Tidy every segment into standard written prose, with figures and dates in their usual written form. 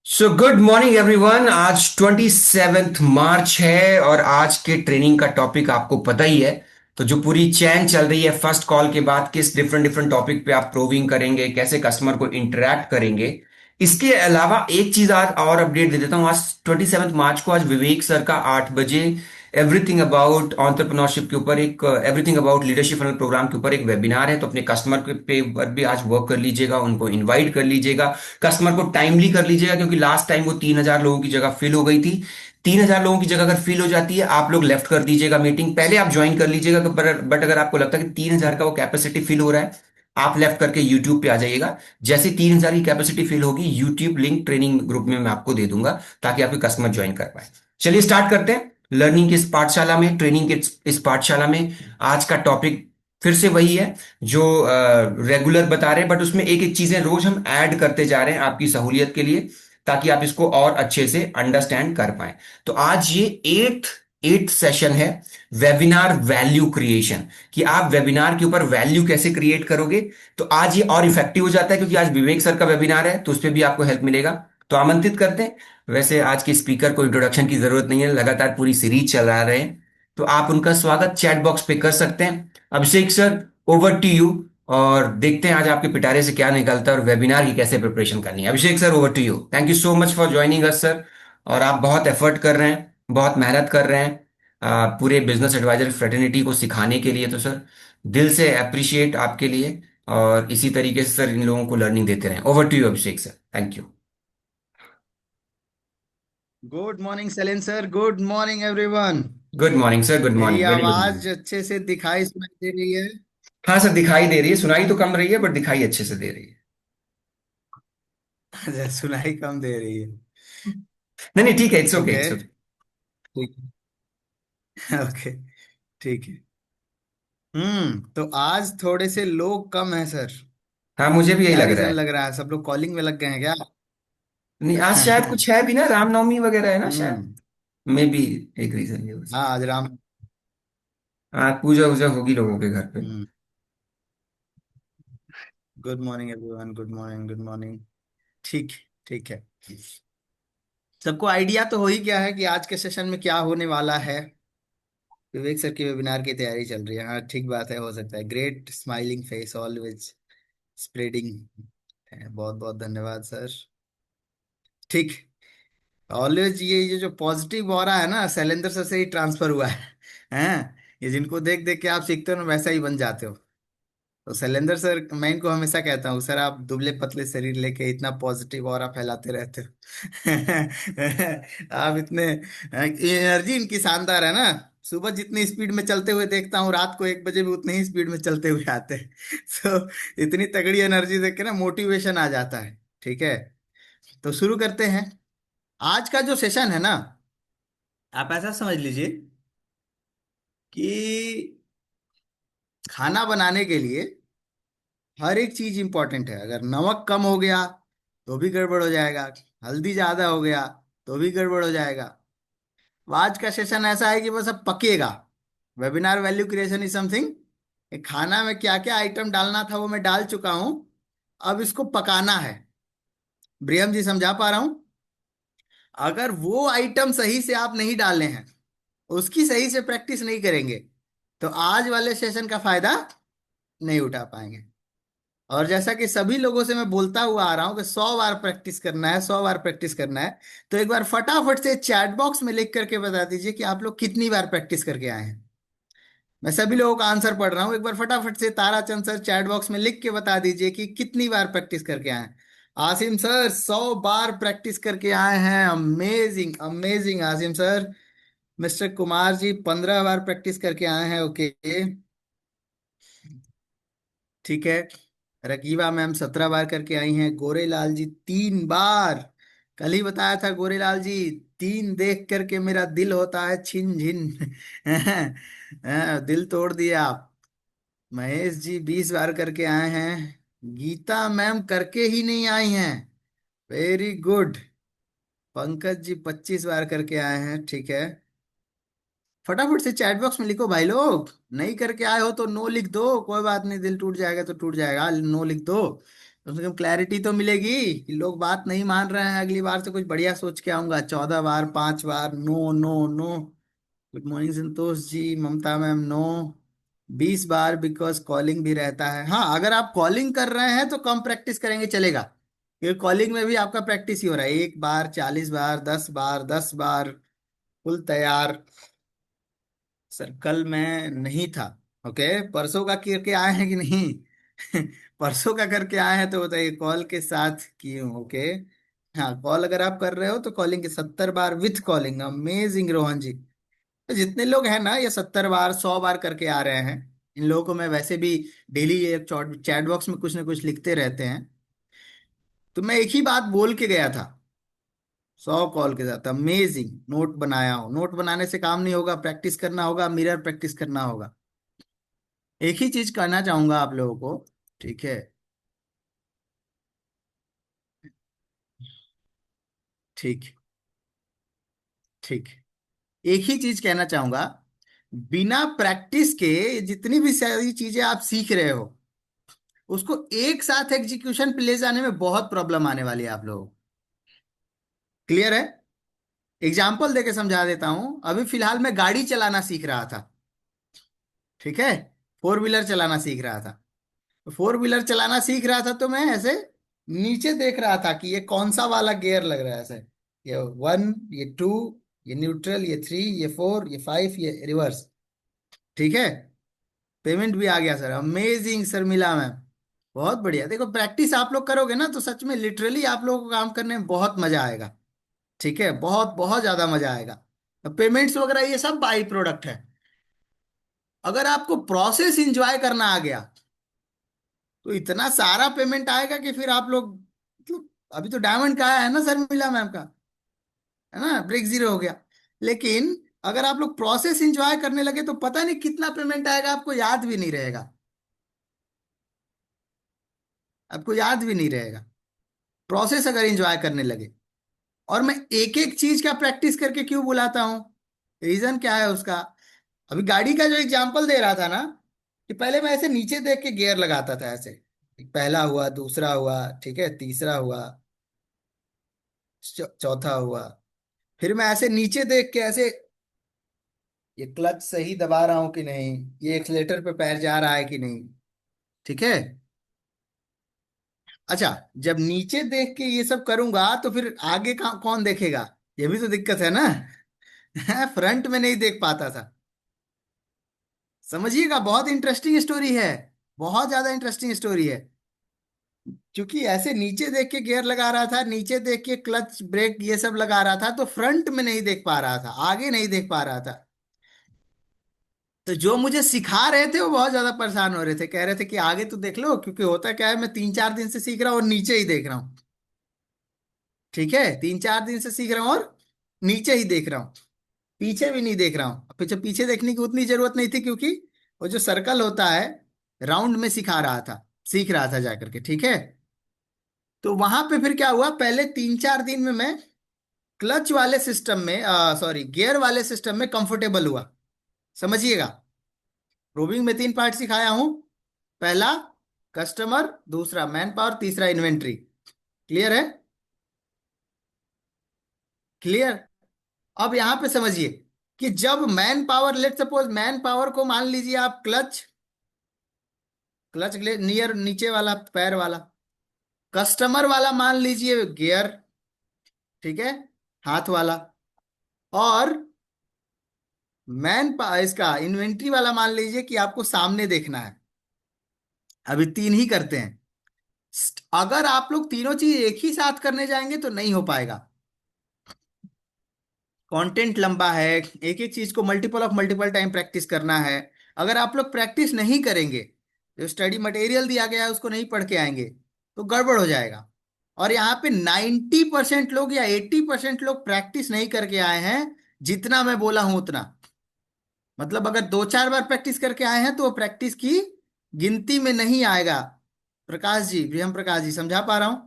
So good morning everyone. आज 27 मार्च है और आज के ट्रेनिंग का टॉपिक आपको पता ही है। तो जो पूरी चैन चल रही है फर्स्ट कॉल के बाद, किस डिफरेंट डिफरेंट टॉपिक पे आप प्रोविंग करेंगे, कैसे कस्टमर को इंटरेक्ट करेंगे। इसके अलावा एक चीज आज और अपडेट दे देता हूँ। आज 27 मार्च को, आज विवेक सर का 8 बजे एवरीथिंग अबाउट ऑन्टरप्रनोरशिप के ऊपर एक, एवरीथिंग अबाउट लीडरशिप प्रोग्राम के ऊपर एक वेबिनार है। तो अपने कस्टमर पे पर भी आज वर्क कर लीजिएगा, उनको इनवाइट कर लीजिएगा, कस्टमर को टाइमली कर लीजिएगा, क्योंकि लास्ट टाइम वो 3,000 लोगों की जगह फिल हो गई थी। 3,000 लोगों की जगह अगर फिल हो जाती है, आप लोग लेफ्ट कर दीजिएगा मीटिंग, पहले आप ज्वाइन कर लीजिएगा। बट अगर आपको लगता है कि 3,000 का वो कैपेसिटी फिल हो रहा है, आप लेफ्ट करके यूट्यूब पे आ जाइएगा। जैसे 3,000 की कैपेसिटी फिल होगी, यूट्यूब लिंक ट्रेनिंग ग्रुप में मैं आपको दे दूंगा, ताकि आपके कस्टमर ज्वाइन कर पाए। चलिए स्टार्ट करते हैं लर्निंग की इस पाठशाला में, ट्रेनिंग के इस पाठशाला में। आज का टॉपिक फिर से वही है जो रेगुलर बता रहे हैं, बट उसमें एक एक चीजें रोज हम ऐड करते जा रहे हैं आपकी सहूलियत के लिए, ताकि आप इसको और अच्छे से अंडरस्टैंड कर पाए। तो आज ये एट्थ एट्थ सेशन है, वेबिनार वैल्यू क्रिएशन, कि आप वेबिनार के ऊपर वैल्यू कैसे क्रिएट करोगे। तो आज ये और इफेक्टिव हो जाता है, क्योंकि आज विवेक सर का वेबिनार है, तो उस पर भी आपको हेल्प मिलेगा। तो आमंत्रित करते हैं। वैसे आज के स्पीकर को इंट्रोडक्शन की जरूरत नहीं है, लगातार पूरी सीरीज चला रहे हैं। तो आप उनका स्वागत चैट बॉक्स पे कर सकते हैं। अभिषेक सर, ओवर टू यू। और देखते हैं आज आपके पिटारे से क्या निकलता है और वेबिनार की कैसे प्रिपरेशन करनी है। Abhishek sir, over to you. Thank you so much for joining us sir. और आप बहुत एफर्ट कर रहे हैं, बहुत मेहनत कर रहे हैं पूरे बिजनेस एडवाइजर फ्रेटर्निटी को सिखाने के लिए। तो सर, दिल से अप्रिशिएट आपके लिए। और इसी तरीके से सर इन लोगों को लर्निंग देते रहें। Over to you Abhishek sir, thank you. Good morning Sailen sir. Good morning everyone. Good morning sir, good मेरी मॉर्निंग, वेरी गुड मॉर्निंग। आवाज अच्छे से दिखाई सुनाई दे रही है? हाँ सर, दिखाई दे रही है, सुनाई तो कम रही है बट दिखाई अच्छे से दे रही है। अच्छा, सुनाई कम दे रही है। नहीं नहीं, ठीक है, it's okay, okay. It's okay. ठीक है। ओके। ठीक है। तो आज थोड़े से लोग कम हैं सर। हाँ, मुझे भी यही क्या लग रहा रीजन है। लग रहा है? सब लोग कॉलिंग में लग गए हैं क्या? नहीं, आज शायद कुछ है भी ना, रामनवमी वगैरह है ना शायद। हम्म। मे भी एक रीजन ये हो हाँ, सकता आज राम। है। आज पूजा वूजा होगी लोगों के घर पे। हम्म। Good morning everyone. Good morning, good morning. ठीक। ठीक है। सबको आइडिया तो हो ही गया है कि आज के सेशन में क्या होने वाला है। विवेक सर की वेबिनार की तैयारी चल रही है। हाँ, ठीक बात है। हो सकता है। Great smiling face always spreading. बहुत बहुत धन्यवाद सर। ठीक। ऑलवेज ये जो पॉजिटिव ऑरा है ना, शैलेंद्र सर से ही ट्रांसफर हुआ है। हैं? ये जिनको देख देख के आप सीखते हो ना, वैसा ही बन जाते हो। तो शैलेंद्र सर, मैं इनको हमेशा कहता हूँ, सर आप दुबले पतले शरीर लेके इतना पॉजिटिव ऑरा फैलाते रहते हो। आप इतने एनर्जी इनकी शानदार है ना। सुबह जितनी स्पीड में चलते हुए देखता हूँ, रात को 1 बजे भी उतनी ही स्पीड में चलते हुए आते हैं। तो इतनी तगड़ी एनर्जी देख के ना मोटिवेशन आ जाता है। ठीक है। तो शुरू करते हैं। आज का जो सेशन है ना, आप ऐसा समझ लीजिए कि खाना बनाने के लिए हर एक चीज इंपॉर्टेंट है। अगर नमक कम हो गया तो भी गड़बड़ हो जाएगा, हल्दी ज्यादा हो गया तो भी गड़बड़ हो जाएगा। तो आज का सेशन ऐसा है कि बस अब पकेगा। Webinar value creation is something. खाना में क्या क्या आइटम डालना था वो मैं डाल चुका हूं। अब इसको पकाना है। ब्रियम जी, समझा पा रहा हूं? अगर वो आइटम सही से आप नहीं डाले हैं, उसकी सही से प्रैक्टिस नहीं करेंगे, तो आज वाले सेशन का फायदा नहीं उठा पाएंगे। और जैसा कि सभी लोगों से मैं बोलता हुआ आ रहा हूं कि 100 बार प्रैक्टिस करना है, 100 बार प्रैक्टिस करना है। तो एक बार फटाफट से चैट बॉक्स में लिख करके बता दीजिए कि आप लोग कितनी बार प्रैक्टिस करके आए हैं। मैं सभी लोगों का आंसर पढ़ रहा हूँ। एक बार फटाफट से ताराचंद सर चैट बॉक्स में लिख के बता दीजिए कि कितनी बार प्रैक्टिस करके आए हैं। आसिम सर 100 बार प्रैक्टिस करके आए हैं। Amazing amazing Asim sir. Mister Kumar ji 15 बार प्रैक्टिस करके आए हैं। ओके। ठीक है। रकीबा मैम 17 बार करके आई हैं। गोरेलाल जी 3 बार। कल ही बताया था गोरेलाल जी, 3 देख करके मेरा दिल होता है छिन झिन। दिल तोड़ दिया आप। महेश जी 20 बार करके आए हैं। गीता मैम करके ही नहीं आई हैं। Very good. पंकज जी 25 बार करके आए हैं। ठीक है। फटाफट से चैट बॉक्स में लिखो भाई लोग। नहीं करके आए हो तो नो लिख दो, कोई बात नहीं, दिल टूट जाएगा तो टूट जाएगा, नो लिख दो। कम से कम क्लैरिटी तो मिलेगी कि लोग बात नहीं मान रहे हैं। अगली बार से कुछ बढ़िया सोच के आऊंगा। 14 बार, 5 बार no no no. Good morning Santosh ji, Mamta ma'am no. 20 बार बिकॉज कॉलिंग भी रहता है। हाँ, अगर आप कॉलिंग कर रहे हैं तो कम प्रैक्टिस करेंगे चलेगा, क्योंकि कॉलिंग में भी आपका प्रैक्टिस ही हो रहा है। 1 बार, 40 बार, 10 बार, 10 बार। फुल तैयार। सर कल मैं नहीं था। ओके, परसों का करके आए हैं कि नहीं? परसों का करके आए हैं तो बताइए कॉल के साथ क्यों? ओके। हाँ, कॉल अगर आप कर रहे हो तो कॉलिंग के 70 bar with calling. Amazing Rohan जी। तो जितने लोग हैं ना, ये 70 बार, 100 बार करके आ रहे हैं। इन लोगों को मैं वैसे भी डेली ये चैट बॉक्स में कुछ ना कुछ लिखते रहते हैं। तो मैं एक ही बात बोल के गया था 100 कॉल के साथ। अमेजिंग। नोट बनाया हूं। नोट बनाने से काम नहीं होगा, प्रैक्टिस करना होगा, मिरर प्रैक्टिस करना होगा। एक ही चीज करना चाहूंगा आप लोगों को। ठीक है। ठीक। ठीक। एक ही चीज कहना चाहूंगा। बिना प्रैक्टिस के जितनी भी सारी चीजें आप सीख रहे हो, उसको एक साथ एग्जीक्यूशन पे ले जाने में बहुत प्रॉब्लम आने वाली है आप लोगों को। क्लियर है? एग्जाम्पल देके समझा देता हूं। अभी फिलहाल मैं गाड़ी चलाना सीख रहा था। ठीक है। 4 व्हीलर चलाना सीख रहा था। तो 4 व्हीलर चलाना सीख रहा था तो मैं ऐसे नीचे देख रहा था कि ये कौन सा वाला गियर लग रहा है ऐसे। ये 1, ये 2, ये न्यूट्रल, ये 3, ये 4, ये 5, ये रिवर्स। ठीक है। पेमेंट भी आ गया सर। अमेजिंग सर, मिला मैम। बहुत बढ़िया। देखो, प्रैक्टिस आप लोग करोगे ना तो सच में लिटरली आप लोगों को काम करने में बहुत मजा आएगा। ठीक है, बहुत बहुत ज्यादा मजा आएगा। पेमेंट्स वगैरह ये सब बाई प्रोडक्ट है। अगर आपको प्रोसेस इंजॉय करना आ गया तो इतना सारा पेमेंट आएगा कि फिर आप लोग मतलब। अभी तो डायमंड का आया है ना सर, मिला मैम का, है ना, ब्रेक जीरो हो गया। लेकिन अगर आप लोग प्रोसेस इंजॉय करने लगे तो पता नहीं कितना पेमेंट आएगा, आपको याद भी नहीं रहेगा। आपको याद भी नहीं रहेगा प्रोसेस अगर इंजॉय करने लगे। और मैं एक एक चीज का प्रैक्टिस करके क्यों बुलाता हूं? रीजन क्या है उसका? अभी गाड़ी का जो एग्जांपल दे रहा था ना, कि पहले मैं ऐसे नीचे देख के गियर लगाता था ऐसे। पहला हुआ, दूसरा हुआ, ठीक है, तीसरा हुआ, चौथा हुआ। फिर मैं ऐसे नीचे देख के ऐसे, ये क्लच सही दबा रहा हूं कि नहीं, ये एक्सलेटर पे पैर जा रहा है कि नहीं। ठीक है। अच्छा, जब नीचे देख के ये सब करूंगा तो फिर आगे का कौन देखेगा? ये भी तो दिक्कत है ना। फ्रंट में नहीं देख पाता था। समझिएगा, बहुत इंटरेस्टिंग स्टोरी है। बहुत ज्यादा इंटरेस्टिंग स्टोरी है। क्योंकि ऐसे नीचे देख के गियर लगा रहा था, नीचे देख के क्लच ब्रेक ये सब लगा रहा था, तो फ्रंट में नहीं देख पा रहा था, आगे नहीं देख पा रहा था। तो जो मुझे सिखा रहे थे वो बहुत ज्यादा परेशान हो रहे थे, कह रहे थे कि आगे तो देख लो, क्योंकि होता क्या है, मैं 3-4 दिन से सीख रहा हूँ और नीचे ही देख रहा हूँ। ठीक है, 3-4 दिन से सीख रहा हूँ और नीचे ही देख रहा हूँ, पीछे भी नहीं देख रहा हूँ। पीछे पीछे देखने की उतनी जरूरत नहीं थी, क्योंकि वो जो सर्कल होता है राउंड में सिखा रहा था, सीख रहा था जाकर के। ठीक है। तो वहां पे फिर क्या हुआ, पहले 3-4 दिन में मैं क्लच वाले सिस्टम में, सॉरी, गियर वाले सिस्टम में कंफर्टेबल हुआ। समझिएगा, रोविंग में 3 पार्ट सिखाया हूं। पहला कस्टमर, दूसरा मैन पावर, तीसरा इन्वेंट्री। क्लियर है? क्लियर। अब यहां पे समझिए कि जब man power, let suppose man power को मान लीजिए आप क्लच, क्लच नियर नीचे वाला पैर वाला, कस्टमर वाला मान लीजिए गियर, ठीक है, हाथ वाला, और इसका इन्वेंट्री वाला मान लीजिए कि आपको सामने देखना है। अभी 3 ही करते हैं। अगर आप लोग तीनों चीज एक ही साथ करने जाएंगे तो नहीं हो पाएगा। कंटेंट लंबा है, एक एक चीज को multiple of multiple time practice करना है। अगर आप लोग प्रैक्टिस नहीं करेंगे, जो स्टडी मटेरियल दिया गया है उसको नहीं पढ़ के आएंगे, तो गड़बड़ हो जाएगा। और यहाँ पे 90% लोग या 80% लोग प्रैक्टिस नहीं करके आए हैं, जितना मैं बोला हूं उतना। मतलब अगर 2-4 बार प्रैक्टिस करके आए हैं तो वो प्रैक्टिस की गिनती में नहीं आएगा। प्रकाश जी, ब्रियम प्रकाश जी, समझा पा रहा हूं?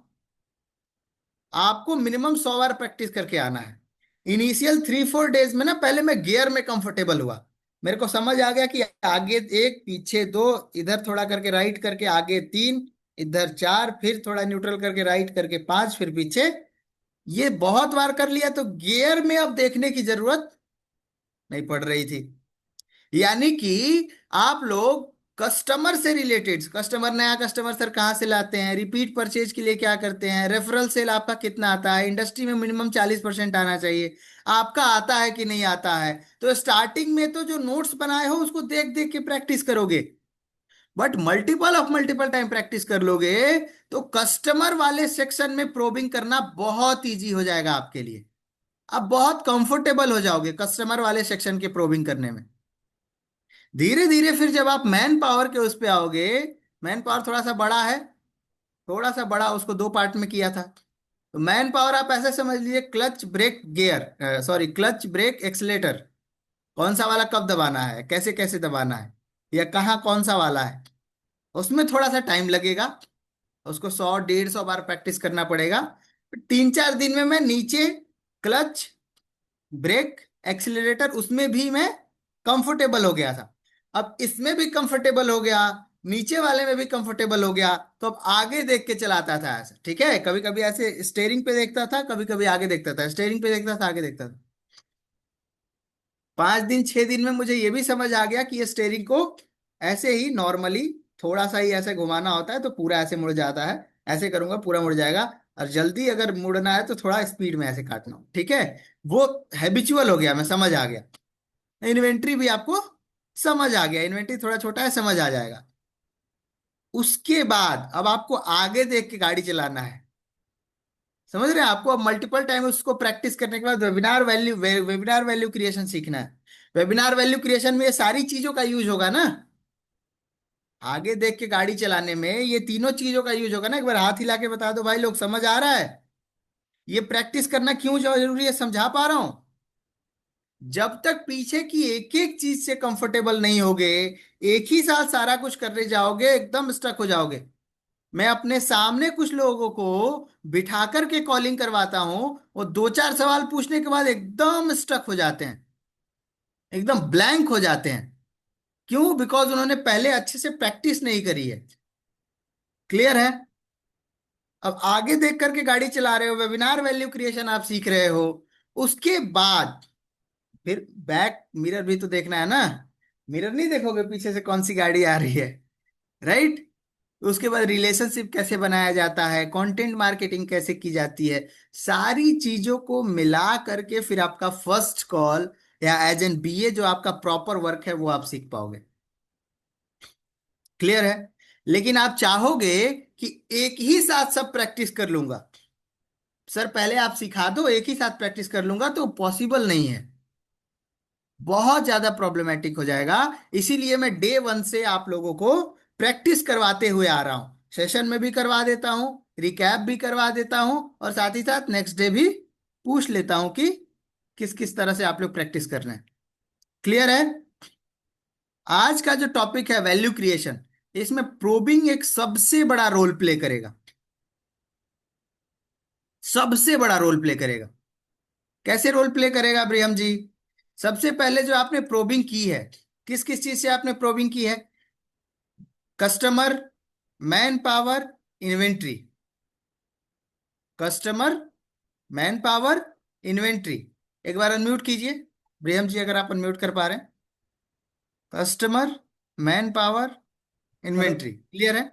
आपको मिनिमम 100 बार प्रैक्टिस करके आना है। इनिशियल 3-4 डेज में ना, पहले मैं गियर में कंफर्टेबल हुआ। मेरे को समझ आ गया कि आगे एक, पीछे दो, इधर थोड़ा करके राइट करके आगे 3, इधर 4, फिर थोड़ा न्यूट्रल करके राइट करके 5, फिर पीछे। ये बहुत बार कर लिया तो गियर में अब देखने की जरूरत नहीं पड़ रही थी। यानी कि आप लोग कस्टमर से रिलेटेड, कस्टमर, नया कस्टमर सर कहाँ से लाते हैं, रिपीट परचेज के लिए क्या करते हैं, रेफरल सेल आपका कितना आता है, इंडस्ट्री में मिनिमम 40% आना चाहिए, आपका आता है कि नहीं आता है। तो स्टार्टिंग में तो जो नोट्स बनाए हो उसको देख देख के प्रैक्टिस करोगे, बट मल्टीपल टाइम प्रैक्टिस कर लोगे तो कस्टमर वाले सेक्शन में प्रोबिंग करना बहुत इजी हो जाएगा आपके लिए। आप बहुत कंफर्टेबल हो जाओगे कस्टमर वाले सेक्शन के प्रोबिंग करने में। धीरे धीरे फिर जब आप मैन पावर के उस पे आओगे, मैन पावर थोड़ा सा बड़ा है, थोड़ा सा बड़ा, उसको दो पार्ट में किया था। तो मैन पावर आप ऐसे समझ लीजिए, clutch brake gear, sorry clutch brake accelerator, कौन सा वाला कब दबाना है, कैसे कैसे दबाना है, या कहाँ कौन सा वाला है, उसमें थोड़ा सा टाइम लगेगा। उसको 100 150 बार प्रैक्टिस करना पड़ेगा। 3 4 दिन में मैं नीचे क्लच ब्रेक एक्सीलरेटर उसमें भी मैं कंफर्टेबल हो गया था। अब इसमें भी कंफर्टेबल हो गया, नीचे वाले में भी कंफर्टेबल हो गया, तो अब आगे देख के चलाता था ऐसा, ठीक है। कभी कभी ऐसे स्टेयरिंग पे देखता था, कभी कभी आगे देखता था, स्टेयरिंग पे देखता था, आगे देखता था। 5 दिन 6 दिन में मुझे ये भी समझ आ गया कि ये स्टेयरिंग को ऐसे ही नॉर्मली थोड़ा सा ही ऐसे घुमाना होता है तो पूरा ऐसे मुड़ जाता है, ऐसे करूंगा पूरा मुड़ जाएगा। और जल्दी अगर मुड़ना है तो थोड़ा स्पीड में ऐसे काटना हो, ठीक है। वो हैबिचुअल हो गया, मैं समझ आ गया। इन्वेंट्री भी आपको समझ आ गया, इन्वेंट्री थोड़ा छोटा है, समझ आ जाएगा। उसके बाद अब आपको आगे देख के गाड़ी चलाना है, समझ रहे हैं। आपको अब मल्टीपल टाइम उसको प्रैक्टिस करने के बाद वेबिनार वैल्यू क्रिएशन सीखना है। वेबिनार वैल्यू क्रिएशन में ये सारी चीजों का यूज होगा ना। आगे देख के गाड़ी चलाने में ये तीनों चीजों का यूज होगा ना। एक बार हाथ हिला के बता दो भाई लोग, समझ आ रहा है? ये प्रैक्टिस करना क्यों जरूरी है, समझा पा रहा हूं? जब तक पीछे की एक एक चीज से कंफर्टेबल नहीं होगे, एक ही साथ सारा कुछ करने जाओगे, एकदम स्टक हो जाओगे। मैं अपने सामने कुछ लोगों को बिठा करके कॉलिंग करवाता हूं, वो 2 4 सवाल पूछने के बाद एकदम स्टक हो जाते हैं, एकदम ब्लैंक हो जाते हैं। क्यों? बिकॉज उन्होंने पहले अच्छे से प्रैक्टिस नहीं करी है। क्लियर है? अब आगे देख करके गाड़ी चला रहे हो, वेबिनार वैल्यू क्रिएशन आप सीख रहे हो। उसके बाद फिर बैक मिरर भी तो देखना है ना। मिरर नहीं देखोगे पीछे से कौन सी गाड़ी आ रही है, राइट। उसके बाद रिलेशनशिप कैसे बनाया जाता है, कंटेंट मार्केटिंग कैसे की जाती है, सारी चीजों को मिला करके फिर आपका फर्स्ट कॉल या एज एन बीए जो आपका प्रॉपर वर्क है वो आप सीख पाओगे। क्लियर है? लेकिन आप चाहोगे कि एक ही साथ सब प्रैक्टिस कर लूंगा, सर पहले आप सिखा दो एक ही साथ प्रैक्टिस कर लूंगा, तो पॉसिबल नहीं है, बहुत ज्यादा प्रॉब्लमेटिक हो जाएगा। इसीलिए मैं डे 1 से आप लोगों को प्रैक्टिस करवाते हुए आ रहा हूं, सेशन में भी करवा देता हूं, रिकैप भी करवा देता हूं, और साथ ही साथ नेक्स्ट डे भी पूछ लेता हूं कि किस किस तरह से आप लोग प्रैक्टिस कर रहे हैं। क्लियर है? आज का जो टॉपिक है वैल्यू क्रिएशन, इसमें प्रोबिंग एक सबसे बड़ा रोल प्ले करेगा, सबसे बड़ा रोल प्ले करेगा। कैसे रोल प्ले करेगा ब्रियम जी? सबसे पहले जो आपने प्रोबिंग की है, किस किस चीज से आपने प्रोबिंग की है? Customer, man power, inventory. Customer, man power, inventory. एक बार अनम्यूट कीजिए ब्रियम जी, अगर आप अनम्यूट कर पा रहे हैं। Customer, man power, hello. Inventory. Clear है?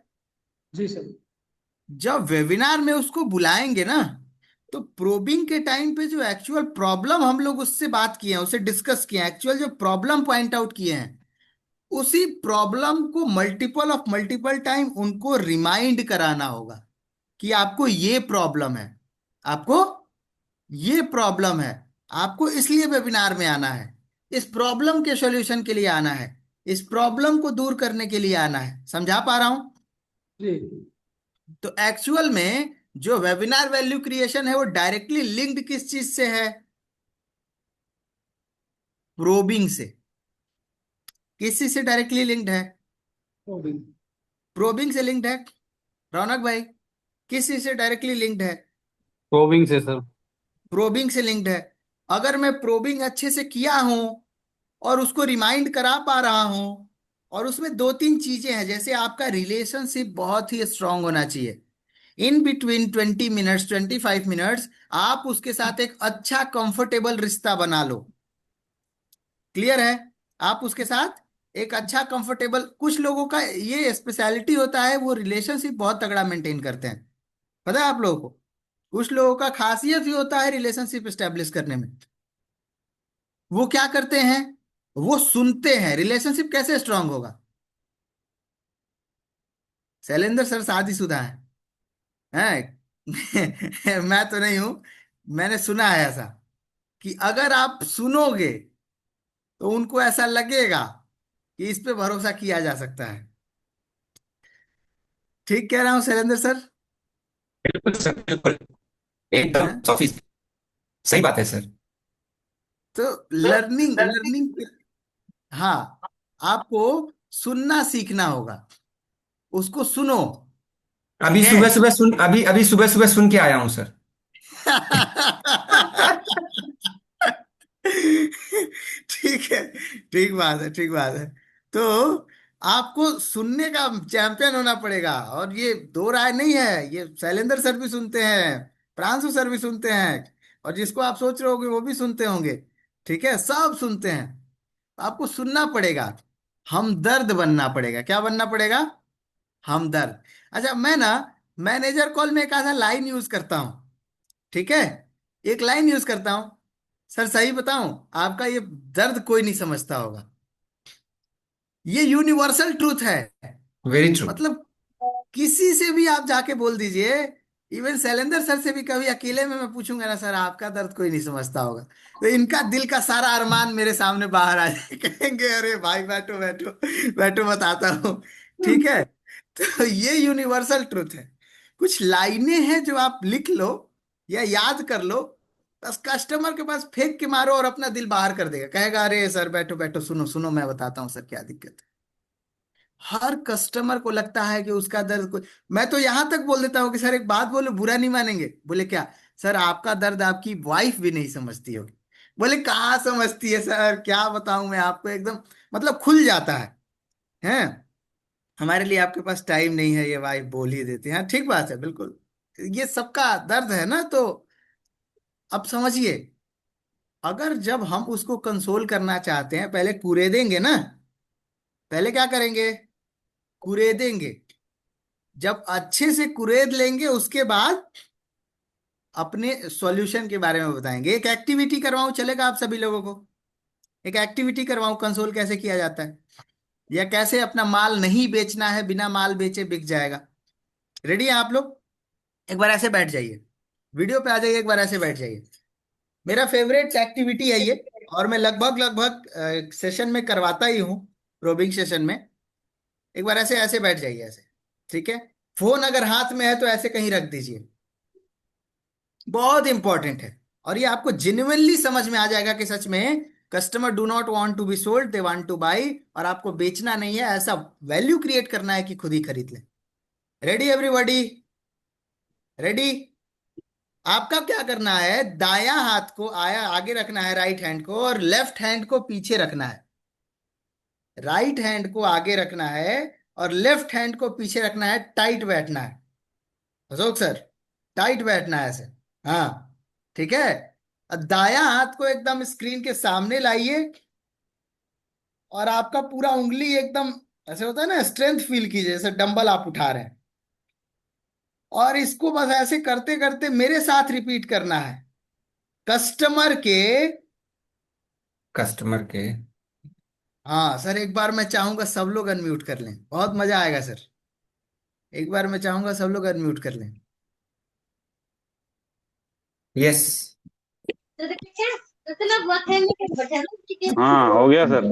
जी सर। जब वेबिनार में उसको बुलाएंगे ना, तो प्रोबिंग के टाइम पे जो एक्चुअल प्रॉब्लम हम लोग उससे बात किए हैं, उसे डिस्कस किए हैं, एक्चुअल जो प्रॉब्लम पॉइंट आउट किए हैं, उसी प्रॉब्लम को मल्टीपल टाइम उनको रिमाइंड कराना होगा कि आपको ये प्रॉब्लम है, आपको ये प्रॉब्लम है, आपको इसलिए वेबिनार में आना है, इस प्रॉब्लम के सॉल्यूशन के लिए आना है, इस प्रॉब्लम को दूर करने के लिए आना है। समझा पा रहा हूं? जी। तो एक्चुअल में जो वेबिनार वैल्यू क्रिएशन है वो डायरेक्टली लिंक्ड किस चीज से है? प्रोबिंग से। किस चीज से डायरेक्टली लिंक्ड है? ओ भी। प्रोबिंग से लिंक्ड है। रौनक भाई, किस चीज से डायरेक्टली लिंक्ड है? प्रोबिंग से सर। प्रोबिंग से लिंक्ड है। अगर मैं प्रोबिंग अच्छे से किया हूं और उसको रिमाइंड करा पा रहा हूं, और उसमें दो तीन चीजें हैं, जैसे आपका रिलेशनशिप बहुत ही स्ट्रांग होना चाहिए। इन बिटवीन 20 मिनट्स 25 मिनट्स आप उसके साथ एक अच्छा कंफर्टेबल रिश्ता बना लो। क्लियर है? आप उसके साथ एक अच्छा कंफर्टेबल, कुछ लोगों का ये स्पेशलिटी होता है, वो रिलेशनशिप बहुत तगड़ा मेंटेन करते हैं। पता है आप लोगों को? कुछ लोगों का खासियत ही होता है रिलेशनशिप स्टेब्लिश करने में। वो क्या करते हैं? वो सुनते हैं। रिलेशनशिप कैसे स्ट्रांग होगा? शैलेंद्र सर शादीशुदा है मैं तो नहीं हूं। मैंने सुना है ऐसा कि अगर आप सुनोगे तो उनको ऐसा लगेगा कि इस पे भरोसा किया जा सकता है। ठीक कह रहा हूँ शैलेंद्र सर? बिल्कुल सर, बिल्कुल, एकदम हैं? सॉफी, सही बात है सर। तो लर्निंग लर्निंग हाँ, आपको सुनना सीखना होगा। उसको सुनो। अभी ठीक है। सुबह सुबह सुन अभी अभी सुबह सुबह सुन के आया हूं सर। ठीक है। ठीक बात है, ठीक बात है। तो आपको सुनने का चैंपियन होना पड़ेगा, और ये दो राय नहीं है, ये शैलेंद्र सर भी सुनते हैं, प्रांशु सर भी सुनते हैं, और जिसको आप सोच रहे होगे वो भी सुनते होंगे। ठीक है, सब सुनते हैं। आपको सुनना पड़ेगा। हमदर्द बनना पड़ेगा। क्या बनना पड़ेगा? हमदर्द। अच्छा, मैं ना मैनेजर कॉल में एक आधा लाइन यूज करता हूँ। ठीक है, एक लाइन यूज करता हूं। सर सही बताऊं, आपका ये दर्द कोई नहीं समझता होगा। ये यूनिवर्सल ट्रूथ है। Very true. मतलब किसी से भी आप जाके बोल दीजिए। इवन शैलेंद्र सर से भी कभी अकेले में मैं पूछूंगा ना, सर आपका दर्द कोई नहीं समझता होगा, तो इनका दिल का सारा अरमान मेरे सामने बाहर आ जाए। कहेंगे अरे भाई बैठो बैठो, बैठो बताता हूँ। ठीक है। तो ये यूनिवर्सल ट्रुथ है। कुछ लाइनें हैं जो आप लिख लो या याद कर लो, बस कस्टमर के पास फेंक के मारो और अपना दिल बाहर कर देगा। कहेगा अरे सर बैठो बैठो, सुनो सुनो मैं बताता हूँ सर क्या दिक्कत है। हर कस्टमर को लगता है कि उसका दर्द कोई। मैं तो यहां तक बोल देता हूँ कि सर एक बात बोलो, बुरा नहीं मानेंगे। बोले क्या? सर आपका दर्द आपकी वाइफ भी नहीं समझती होगी। बोले कहाँ समझती है सर, क्या बताऊं मैं आपको, एकदम मतलब खुल जाता है। हमारे लिए आपके पास टाइम नहीं है, ये वाइफ बोल ही देती है। हाँ, ठीक बात है, बिल्कुल। ये सबका दर्द है ना। तो अब समझिए, अगर जब हम उसको कंसोल करना चाहते हैं, पहले कुरेदेंगे ना। पहले क्या करेंगे? कुरेदेंगे। जब अच्छे से कुरेद लेंगे उसके बाद अपने सॉल्यूशन के बारे में बताएंगे। एक एक्टिविटी करवाऊं, चलेगा आप सभी लोगों को? एक एक्टिविटी करवाऊं, कंसोल कैसे किया जाता है, या कैसे अपना माल नहीं बेचना है, बिना माल बेचे बिक जाएगा। रेडी है आप लोग? एक बार ऐसे बैठ जाइए, वीडियो पे आ जाइए, एक बार ऐसे बैठ जाइए। मेरा फेवरेट एक्टिविटी है ये, और मैं लगभग लगभग सेशन में करवाता ही हूँ, प्रोबिंग सेशन में। एक बार ऐसे ऐसे बैठ जाइए, ऐसे। ठीक है। फोन अगर हाथ में है तो ऐसे कहीं रख दीजिए। बहुत इंपॉर्टेंट है। और ये आपको जेन्युइनली समझ में आ जाएगा कि सच में customer do not want to be sold, they want to buy. और आपको बेचना नहीं है, ऐसा वैल्यू क्रिएट करना है कि खुद ही खरीद ले। Ready everybody? रेडी? आपका क्या करना है, दायां हाथ को आया आगे रखना है, राइट हैंड को, और लेफ्ट हैंड को पीछे रखना है। राइट हैंड को आगे रखना है और लेफ्ट हैंड को पीछे रखना है। टाइट बैठना है अशोक सर, टाइट बैठना है ऐसे। हाँ, ठीक है। अब दायां हाथ को एकदम स्क्रीन के सामने लाइए, और आपका पूरा उंगली एकदम ऐसे होता है ना, स्ट्रेंथ फील कीजिए, जैसे डंबल आप उठा रहे हैं। और इसको बस ऐसे करते करते मेरे साथ रिपीट करना है। कस्टमर के। कस्टमर के। हाँ सर, एक बार मैं चाहूंगा सब लोग अनम्यूट कर लें, बहुत मजा आएगा सर। एक बार मैं चाहूंगा सब लोग अनम्यूट कर लें। यस। हाँ हो गया सर।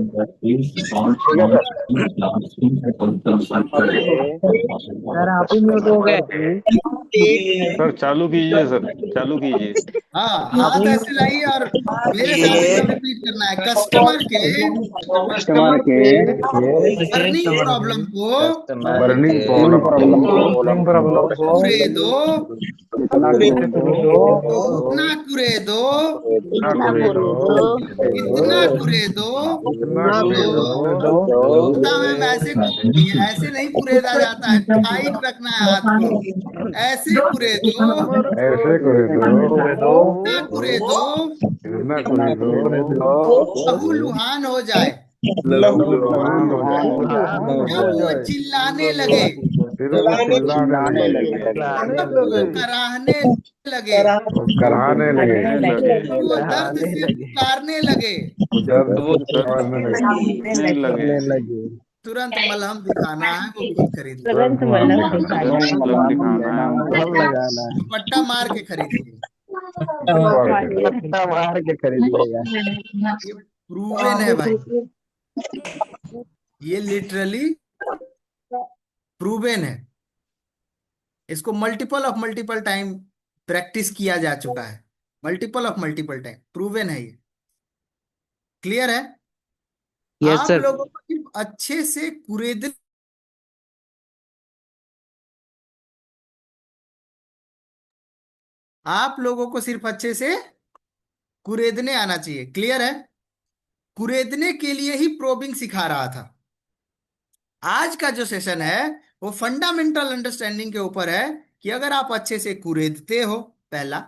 सर आप ही म्यूट हो गए। सर चालू कीजिए, सर चालू कीजिए। हाँ, आप हाथ ही ऐसे लाइए और मेरे साथ एकदम रिपीट करना है। कस्टमर के कस्टमर के अर्निंग प्रॉब्लम को बर्निंग प्रॉब्लम को कुरेदो, इतना उतना कुरेदो कुरेदो कितना कुरेदो इतना कुरेदो होता मैम ऐसे नहीं, ऐसे नहीं कुरेदा जाता है, टाइट रखना है हाथ को, ऐसे कुरेदो, ऐसे कुरेदो इतना कुरेदो इतना कुरेदो लहू लुहान हो जाए, लहूलुहान हो जब वो जाए चिल्लाने लगे, फिर वो चिल्लाने लगे जब वो कराहने लगे, वो कराहने लगे जब वो दर्द से पुकारने लगे, वो दर्द से पुकारने लगे तुरंत मलहम दिखाना है, वो खुद खरीद लो, तुरंत मतलब दिखाना है। तुरंत दिखाना है उनको दुपट्टा मार के खरीदिए। मार के खरीद लेगा। ये प्रूवन है भाई, ये लिटरली प्रूवन है, इसको मल्टीपल टाइम प्रैक्टिस किया जा चुका है, मल्टीपल टाइम प्रूवन है ये। क्लियर है? यस आप सर। लोगों को सिर्फ अच्छे से कुरेदने, आप लोगों को सिर्फ अच्छे से कुरेदने आना चाहिए। क्लियर है? कुरेदने के लिए ही प्रोबिंग सिखा रहा था। आज का जो सेशन है वो फंडामेंटल अंडरस्टैंडिंग के ऊपर है कि अगर आप अच्छे से कुरेदते हो, पहला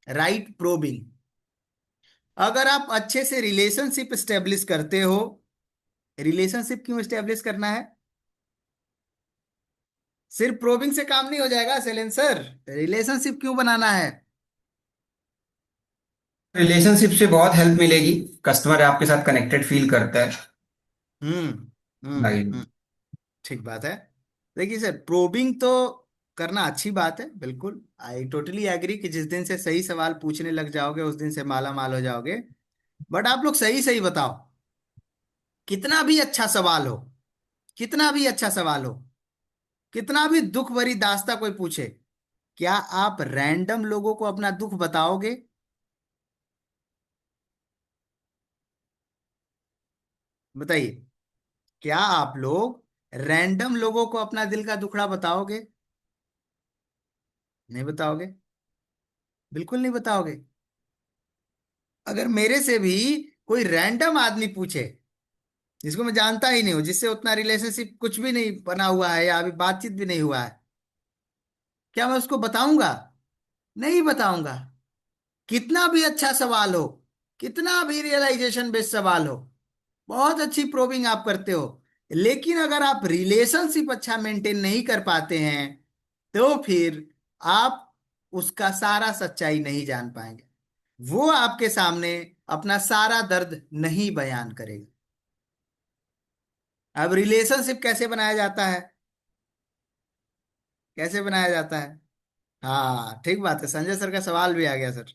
राइट प्रोबिंग, अगर आप अच्छे से रिलेशनशिप स्टेब्लिश करते हो, रिलेशनशिप क्यों स्टेब्लिश करना है? सिर्फ प्रोबिंग से काम नहीं हो जाएगा शैलेंद्र सर, रिलेशनशिप क्यों बनाना है? रिलेशनशिप से बहुत हेल्प मिलेगी, कस्टमर आपके साथ कनेक्टेड फील करता है। हम्म भाई, हम्म, ठीक बात है। देखिए सर, प्रोबिंग तो करना अच्छी बात है, बिल्कुल आई टोटली एग्री कि जिस दिन से सही सवाल पूछने लग जाओगे उस दिन से माला माल हो जाओगे। बट आप लोग सही सही बताओ, कितना भी अच्छा सवाल हो, कितना भी अच्छा सवाल हो, कितना भी दुख भरी दास्ता कोई पूछे, क्या आप रैंडम लोगों को अपना दुख बताओगे? बताइए, क्या आप लोग रैंडम लोगों को अपना दिल का दुखड़ा बताओगे? नहीं बताओगे, बिल्कुल नहीं बताओगे। अगर मेरे से भी कोई रैंडम आदमी पूछे जिसको मैं जानता ही नहीं हूं, जिससे उतना रिलेशनशिप कुछ भी नहीं बना हुआ है या अभी बातचीत भी नहीं हुआ है, क्या मैं उसको बताऊंगा? नहीं बताऊंगा। कितना भी अच्छा सवाल हो, कितना भी रियलाइजेशन बेस्ड सवाल हो, बहुत अच्छी प्रोबिंग आप करते हो, लेकिन अगर आप रिलेशनशिप अच्छा मेंटेन नहीं कर पाते हैं तो फिर आप उसका सारा सच्चाई नहीं जान पाएंगे, वो आपके सामने अपना सारा दर्द नहीं बयान करेगा। अब रिलेशनशिप कैसे बनाया जाता है? कैसे बनाया जाता है? हाँ ठीक बात है, संजय सर का सवाल भी आ गया सर,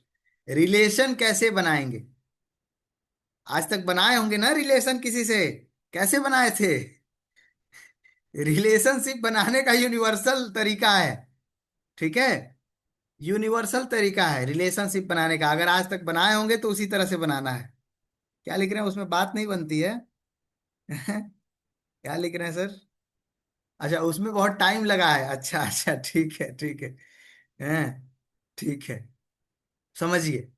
रिलेशन कैसे बनाएंगे? आज तक बनाए होंगे ना रिलेशन किसी से? कैसे बनाए थे? रिलेशनशिप बनाने का यूनिवर्सल तरीका है, ठीक है? यूनिवर्सल तरीका है रिलेशनशिप बनाने का, अगर आज तक बनाए होंगे तो उसी तरह से बनाना है। क्या लिख रहे हैं उसमें? बात नहीं बनती है। क्या लिख रहे हैं सर? अच्छा, उसमें बहुत टाइम लगा है, अच्छा अच्छा, ठीक है ठीक है, हैं, ठीक है, समझिए।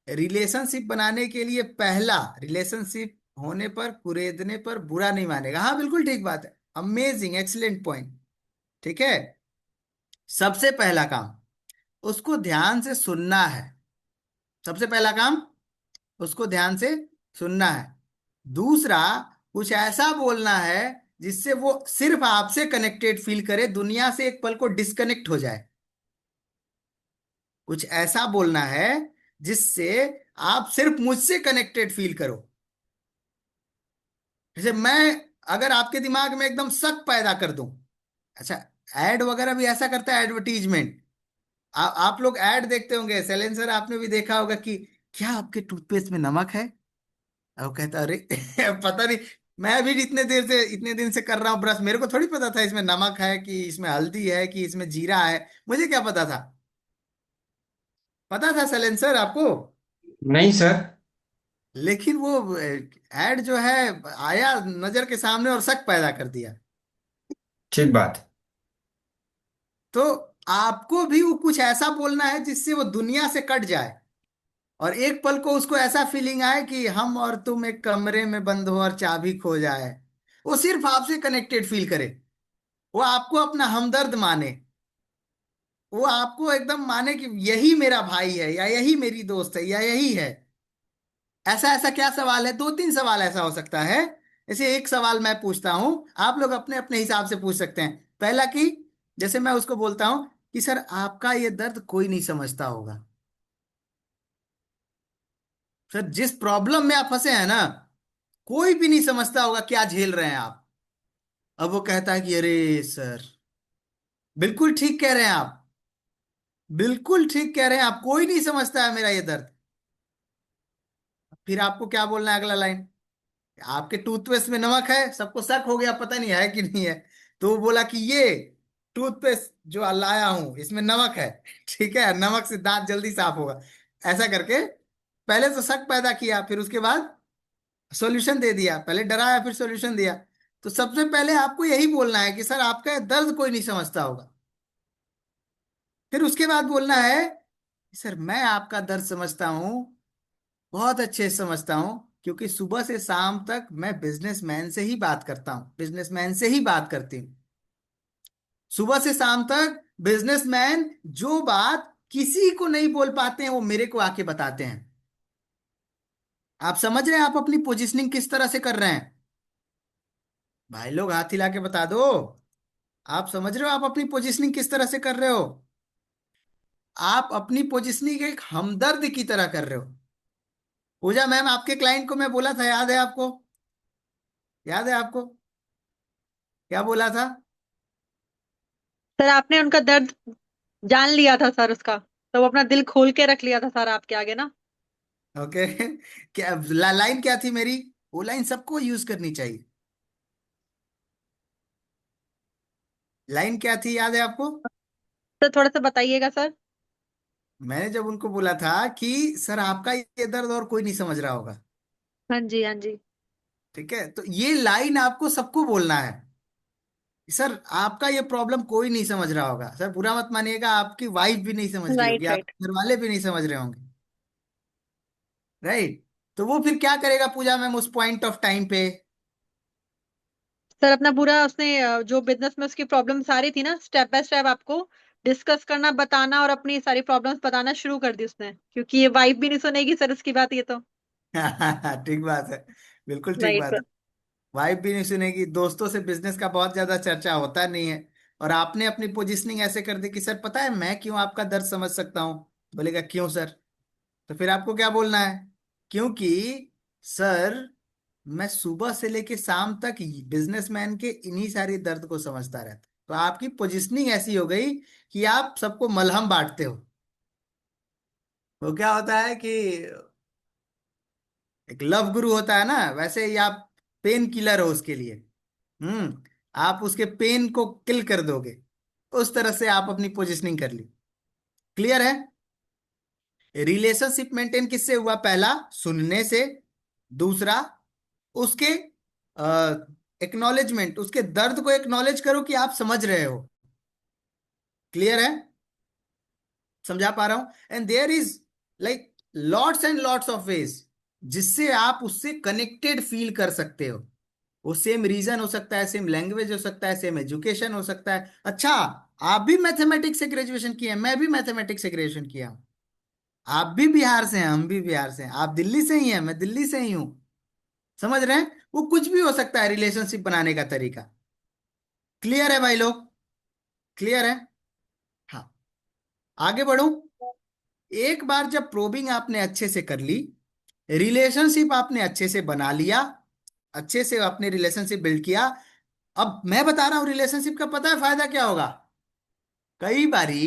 रिलेशनशिप बनाने के लिए पहला, रिलेशनशिप होने पर कुरेदने पर बुरा नहीं मानेगा, हाँ बिल्कुल ठीक बात है, अमेजिंग एक्सीलेंट पॉइंट, ठीक है। सबसे पहला काम उसको ध्यान से सुनना है, सबसे पहला काम उसको ध्यान से सुनना है। दूसरा, कुछ ऐसा बोलना है जिससे वो सिर्फ आपसे कनेक्टेड फील करे, दुनिया से एक पल को डिस्कनेक्ट हो जाए। कुछ ऐसा बोलना है जिससे आप सिर्फ मुझसे कनेक्टेड फील करो। जैसे मैं अगर आपके दिमाग में एकदम शक पैदा कर दूं, अच्छा, एड वगैरह भी ऐसा करता है, एडवर्टीजमेंट, आप लोग ऐड देखते होंगे, सैलेंसर आपने भी देखा होगा कि क्या आपके टूथपेस्ट में नमक है? और वो कहता अरे पता नहीं, मैं भी इतने दिन से कर रहा हूँ ब्रश, मेरे को थोड़ी पता था इसमें नमक है कि इसमें हल्दी है कि इसमें जीरा है, मुझे क्या पता था? पता था सैलेंसर आपको? नहीं सर। लेकिन वो ऐड जो है आया नजर के सामने और शक पैदा कर दिया। ठीक बात। तो आपको भी वो कुछ ऐसा बोलना है जिससे वो दुनिया से कट जाए, और एक पल को उसको ऐसा फीलिंग आए कि हम और तुम एक कमरे में बंद हो और चाबी खो जाए, वो सिर्फ आपसे कनेक्टेड फील करे, वो आपको अपना हमदर्द माने, वो आपको एकदम माने कि यही मेरा भाई है या यही मेरी दोस्त है या यही है। ऐसा ऐसा क्या सवाल है, दो तीन सवाल ऐसा हो सकता है। जैसे एक सवाल मैं पूछता हूं, आप लोग अपने अपने हिसाब से पूछ सकते हैं। पहला कि जैसे मैं उसको बोलता हूं कि सर आपका ये दर्द कोई नहीं समझता होगा। सर जिस प्रॉब्लम में आप फंसे हैं ना, कोई भी नहीं समझता होगा क्या झेल रहे हैं आप। अब वो कहता है कि अरे सर, बिल्कुल ठीक कह रहे हैं आप, बिल्कुल ठीक कह रहे हैं आप, कोई नहीं समझता है मेरा ये दर्द। फिर आपको क्या बोलना है, अगला लाइन, आपके टूथपेस्ट में नमक है, सबको शक हो गया पता नहीं है कि नहीं है। तो वो बोला कि ये टूथपेस्ट जो लाया हूं इसमें नमक है, ठीक है, नमक से दांत जल्दी साफ होगा। ऐसा करके पहले तो शक पैदा किया, फिर उसके बाद सॉल्यूशन दे दिया। पहले डराया फिर सॉल्यूशन दिया। तो सबसे पहले आपको यही बोलना है कि सर आपका दर्द कोई नहीं समझता होगा। फिर उसके बाद बोलना है कि सर मैं आपका दर्द समझता हूँ, बहुत अच्छे से समझता हूँ, क्योंकि सुबह से शाम तक मैं बिजनेसमैन से ही बात करता हूँ, बिजनेसमैन से ही बात करती हूँ। सुबह से शाम तक बिजनेसमैन जो बात किसी को नहीं बोल पाते हैं वो मेरे को आके बताते हैं। आप समझ रहे हैं आप अपनी पोजीशनिंग किस तरह से कर रहे हैं? भाई लोग हाथ हिला के बता दो, आप समझ रहे हो आप अपनी पोजीशनिंग किस तरह से कर रहे हो? आप अपनी पोजीशनिंग एक हमदर्द की तरह कर रहे हो। पूजा मैम, आपके क्लाइंट को मैं बोला था, याद है आपको? याद है आपको क्या बोला था? सर आपने उनका दर्द जान लिया था सर उसका, तो वो अपना दिल खोल के रख लिया था सर आपके आगे ना। ओके क्या लाइन क्या थी मेरी? वो लाइन सबको यूज करनी चाहिए। लाइन क्या थी, याद है आपको? तो थोड़ा सा बताइएगा सर। मैंने जब उनको बोला था कि सर आपका ये दर्द और कोई नहीं समझ रहा होगा, हाँ जी, हाँ जी। ठीक है, तो ये लाइन आपको सबको बोलना है। सर आपका ये प्रॉब्लम कोई नहीं समझ रहा होगा। सर बुरा मत मानिएगा, आपकी वाइफ भी नहीं समझ रही होगी, राइट, राइट। आपके घर वाले भी नहीं समझ रहे होंगे, राइट? तो वो फिर क्या करेगा पूजा मैम उस पॉइंट ऑफ टाइम पे? सर अपना पूरा उसने जो बिजनेस में उसकी प्रॉब्लम सारी थी ना, स्टेप बाय स्टेप आपको डिस्कस करना, बताना और अपनी सारी प्रॉब्लम्स बताना शुरू कर दी उसने, क्योंकि ये वाइफ भी नहीं सुनेगी सर उसकी बात, ये तो। ठीक बात है, बिल्कुल ठीक राइट बात सर। है। वाइफ भी नहीं सुनेगी, दोस्तों से बिजनेस का बहुत ज्यादा चर्चा होता नहीं है। और आपने अपनी पोजीशनिंग ऐसे कर दी कि सर पता है मैं क्यों आपका दर्द समझ सकता हूँ। बोलेगा क्यों सर? तो फिर आपको क्या बोलना है? क्योंकि सर मैं सुबह से लेके शाम तक बिजनेसमैन के इन्हीं सारी दर्द को समझता रहता। तो आपकी पोजीशनिंग ऐसी हो गई कि आप सबको मलहम बांटते हो। वो क्या होता है कि एक लव गुरु होता है ना, वैसे ही आप पेन किलर हो उसके लिए। आप उसके पेन को किल कर दोगे। उस तरह से आप अपनी पोजीशनिंग कर ली। क्लियर है? रिलेशनशिप मेंटेन किससे हुआ? पहला, सुनने से। दूसरा, उसके एक्नॉलेजमेंट, उसके दर्द को एक्नॉलेज करो कि आप समझ रहे हो। क्लियर है? समझा पा रहा हूं? And there is like lots and lots of ways जिससे आप उससे कनेक्टेड फील कर सकते हो। वो सेम रीजन हो सकता है, सेम लैंग्वेज हो सकता है, सेम एजुकेशन हो सकता है। अच्छा, आप भी मैथमेटिक्स से ग्रेजुएशन किए हैं, मैं भी मैथमेटिक्स से ग्रेजुएशन किया हूं। आप भी बिहार से हैं, हम भी बिहार से हैं, आप दिल्ली से ही हैं, मैं दिल्ली से ही हूं। समझ रहे हैं? वो कुछ भी हो सकता है रिलेशनशिप बनाने का तरीका। क्लियर है भाई लोग? क्लियर है? हाँ, आगे बढ़ूं। एक बार जब प्रोबिंग आपने अच्छे से कर ली, रिलेशनशिप आपने अच्छे से बना लिया, अच्छे से आपने रिलेशनशिप बिल्ड किया, अब मैं बता रहा हूं रिलेशनशिप का पता है फायदा क्या होगा? कई बारी,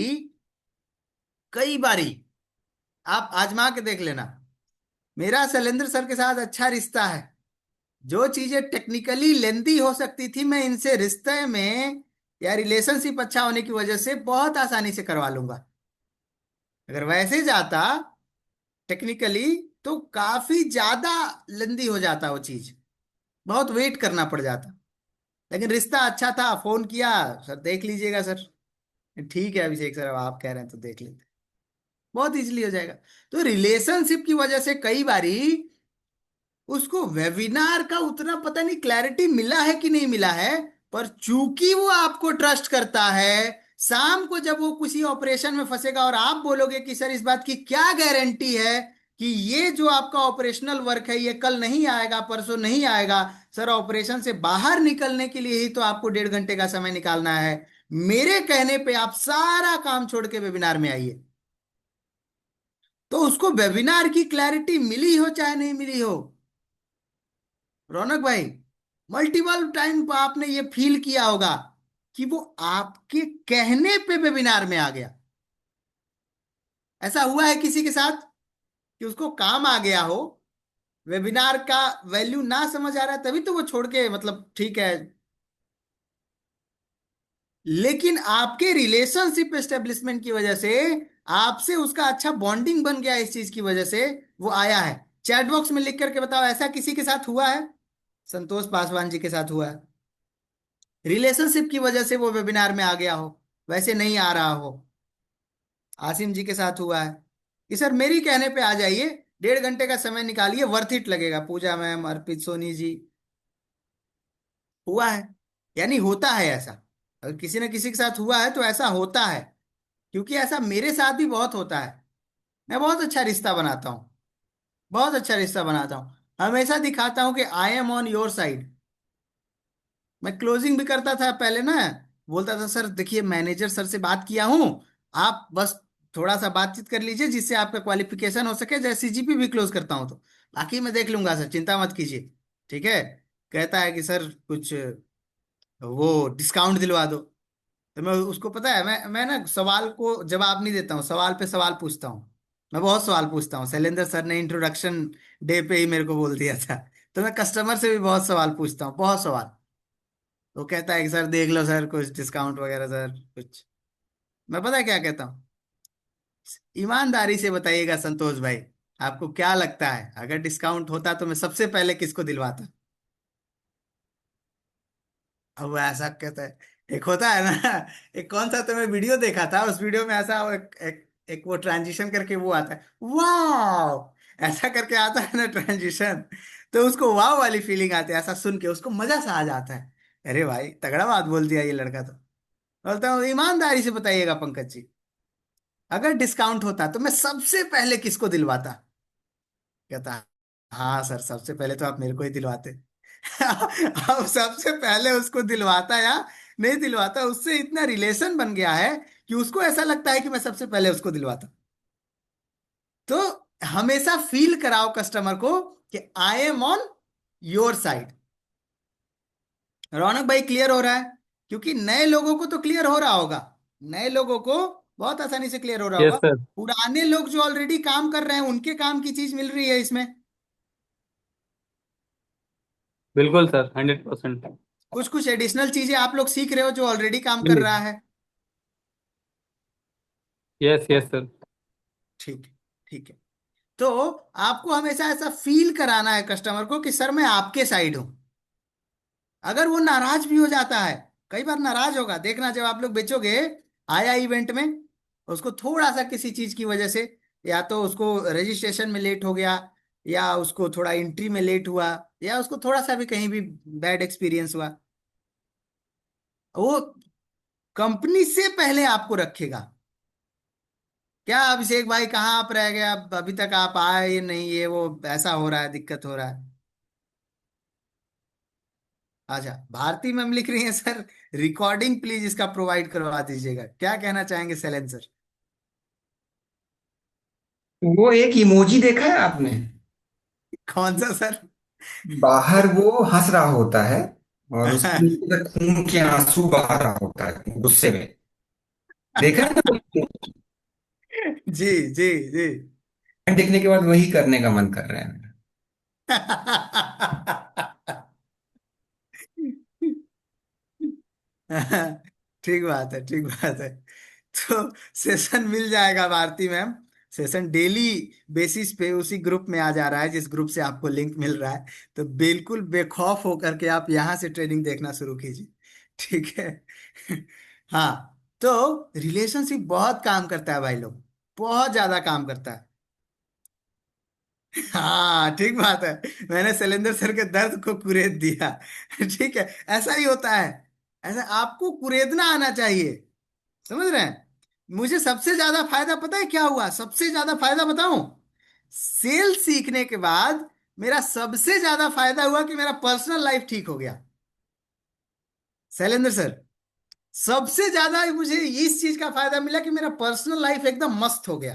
कई बारी आप आजमा के देख लेना। मेरा शैलेंद्र सर के साथ अच्छा रिश्ता है। जो चीजें टेक्निकली लेंदी हो सकती थी, मैं इनसे रिश्ते में या रिलेशनशिप अच्छा होने की वजह से बहुत आसानी से करवा लूंगा। अगर वैसे जाता टेक्निकली तो काफी ज्यादा लेंदी हो जाता वो चीज, बहुत वेट करना पड़ जाता। लेकिन रिश्ता अच्छा था, फोन किया, सर देख लीजिएगा सर। ठीक है अभिषेक सर, अब आप कह रहे हैं तो देख लेते। बहुत इजीली हो जाएगा। तो रिलेशनशिप की वजह से कई बारी उसको वेबिनार का उतना पता नहीं क्लैरिटी मिला है कि नहीं मिला है, पर चूंकि वो आपको ट्रस्ट करता है, शाम को जब वो किसी ऑपरेशन में फंसेगा और आप बोलोगे कि सर इस बात की क्या गारंटी है कि ये जो आपका ऑपरेशनल वर्क है ये कल नहीं आएगा, परसों नहीं आएगा, सर ऑपरेशन से बाहर निकलने के लिए ही तो आपको 1.5 घंटे का समय निकालना है, मेरे कहने पे आप सारा काम छोड़ के वेबिनार में आइए। तो उसको वेबिनार की क्लैरिटी मिली हो चाहे नहीं मिली हो, रौनक भाई, मल्टीपल टाइम आपने ये फील किया होगा कि वो आपके कहने पे वेबिनार में आ गया। ऐसा हुआ है किसी के साथ कि उसको काम आ गया हो, वेबिनार का वैल्यू ना समझ आ रहा है तभी तो वो छोड़ के, मतलब ठीक है, लेकिन आपके रिलेशनशिप एस्टेब्लिशमेंट की वजह से, आपसे उसका अच्छा बॉन्डिंग बन गया, इस चीज की वजह से वो आया है। चैट बॉक्स में लिख करके बताओ, ऐसा किसी के साथ हुआ है? संतोष पासवान जी के साथ हुआ है, रिलेशनशिप की वजह से वो वेबिनार में आ गया हो, वैसे नहीं आ रहा हो। आसिम जी के साथ हुआ है कि सर मेरी कहने पे आ जाइए, 1.5 घंटे का समय निकालिए, वर्थ इट लगेगा। पूजा मैम, अर्पित सोनी जी, हुआ है। यानी होता है ऐसा, अगर किसी न किसी के साथ हुआ है तो ऐसा होता है, क्योंकि ऐसा मेरे साथ भी बहुत होता है। मैं बहुत अच्छा रिश्ता बनाता हूँ, बहुत अच्छा रिश्ता बनाता हूँ, हमेशा दिखाता हूँ कि I am on your side. मैं क्लोजिंग भी करता था पहले ना, बोलता था सर देखिए मैनेजर सर से बात किया हूँ, आप बस थोड़ा सा बातचीत कर लीजिए जिससे आपका क्वालिफिकेशन हो सके, जैसे सीजीपी भी क्लोज करता हूँ तो बाकी मैं देख लूंगा सर, चिंता मत कीजिए। ठीक है, कहता है कि सर कुछ वो डिस्काउंट दिलवा दो। तो मैं उसको, पता है, मैं ना सवाल को जवाब नहीं देता हूँ, सवाल पे सवाल पूछता हूँ। मैं बहुत सवाल पूछता हूँ, शैलेंद्र सर ने इंट्रोडक्शन डे पे ही मेरे को बोल दिया था। तो मैं कस्टमर से भी बहुत सवाल पूछता हूँ, बहुत सवाल। तो कहता है कि सर देख लो सर कुछ डिस्काउंट वगैरह सर कुछ। मैं पता है क्या कहता हूँ, ईमानदारी से बताइएगा संतोष भाई, आपको क्या लगता है अगर डिस्काउंट होता तो मैं सबसे पहले किसको दिलवाता? अब वो ऐसा कहता है, एक होता है ना, एक कौन सा तो मैं वीडियो देखा था, उस वीडियो में ऐसा एक वो ट्रांजिशन करके वो आता है, वाह, ऐसा करके आता है ना ट्रांजिशन, तो उसको वाह वाली फीलिंग आती है, ऐसा सुन के उसको मजा सा आ जाता है। अरे भाई तगड़ा बात बोल दिया ये लड़का तो। बोलता हूँ ईमानदारी से बताइएगा पंकज जी, अगर डिस्काउंट होता तो मैं सबसे पहले किसको दिलवाता? कहता हाँ सर सबसे पहले तो आप मेरे को ही दिलवाते। अब सबसे पहले उसको दिलवाता या नहीं दिलवाता, उससे इतना रिलेशन बन गया है कि उसको ऐसा लगता है कि मैं सबसे पहले उसको दिलवाता। तो हमेशा फील कराओ कस्टमर को कि I am on your side. Raunak भाई क्लियर हो रहा है? क्योंकि नए लोगों को तो क्लियर हो रहा होगा, नए लोगों को बहुत आसानी से क्लियर हो रहा यस होगा। सर। पुराने लोग जो ऑलरेडी काम कर रहे हैं उनके काम की चीज मिल रही है इसमें। बिल्कुल सर, 100%। कुछ कुछ एडिशनल चीजें आप लोग सीख रहे हो जो ऑलरेडी काम कर जी। रहा है। Yes yes sir. ठीक है, ठीक है। तो आपको हमेशा ऐसा फील कराना है कस्टमर को कि सर मैं आपके साइड हूं। अगर वो नाराज भी हो जाता है, कई बार नाराज होगा, देखना जब आप लोग बेचोगे, आया इवेंट में, उसको थोड़ा सा किसी चीज की वजह से, या तो उसको रजिस्ट्रेशन में लेट हो गया, या उसको थोड़ा एंट्री में लेट हुआ, या उसको थोड़ा सा भी कहीं भी बैड एक्सपीरियंस हुआ, वो कंपनी से पहले आपको रखेगा। क्या अभिषेक भाई कहाँ आप रह गए, अब अभी तक आप आए ये नहीं, ये वो ऐसा हो रहा है, दिक्कत हो रहा है। अच्छा, भारती मैम लिख रही है सर रिकॉर्डिंग प्लीज इसका प्रोवाइड करवा दीजिएगा, क्या कहना चाहेंगे सैलेन सर? वो एक इमोजी देखा है आपने? कौन सा सर? बाहर वो हंस रहा होता है और उसके नीचे खून के आंसू बहा रहा होता है गुस्से में। देखा है ना? जी जी जी। देखने के बाद वही करने का मन कर रहा है मेरा। ठीक बात है, ठीक बात है। तो सेशन मिल जाएगा Bharti ma'am, session daily basis पे उसी ग्रुप में आ जा रहा है जिस ग्रुप से आपको लिंक मिल रहा है। तो बिल्कुल बेखौफ होकर के आप यहाँ से ट्रेनिंग देखना शुरू कीजिए, ठीक है। हाँ, तो रिलेशनशिप बहुत काम करता है भाई लोग, बहुत ज्यादा काम करता है। हाँ ठीक बात है। मैंने शैलेंद्र सर के दर्द को कुरेद दिया। ठीक है, ऐसा ही होता है। ऐसा आपको कुरेदना आना चाहिए। समझ रहे हैं? मुझे सबसे ज्यादा फायदा पता है क्या हुआ? सबसे ज्यादा फायदा बताऊं? सेल सीखने के बाद मेरा सबसे ज्यादा फायदा हुआ कि मेरा पर्सनल लाइफ ठीक हो गया। शैलेंद्र सर, सबसे ज्यादा मुझे इस चीज का फायदा मिला कि मेरा पर्सनल लाइफ एकदम मस्त हो गया।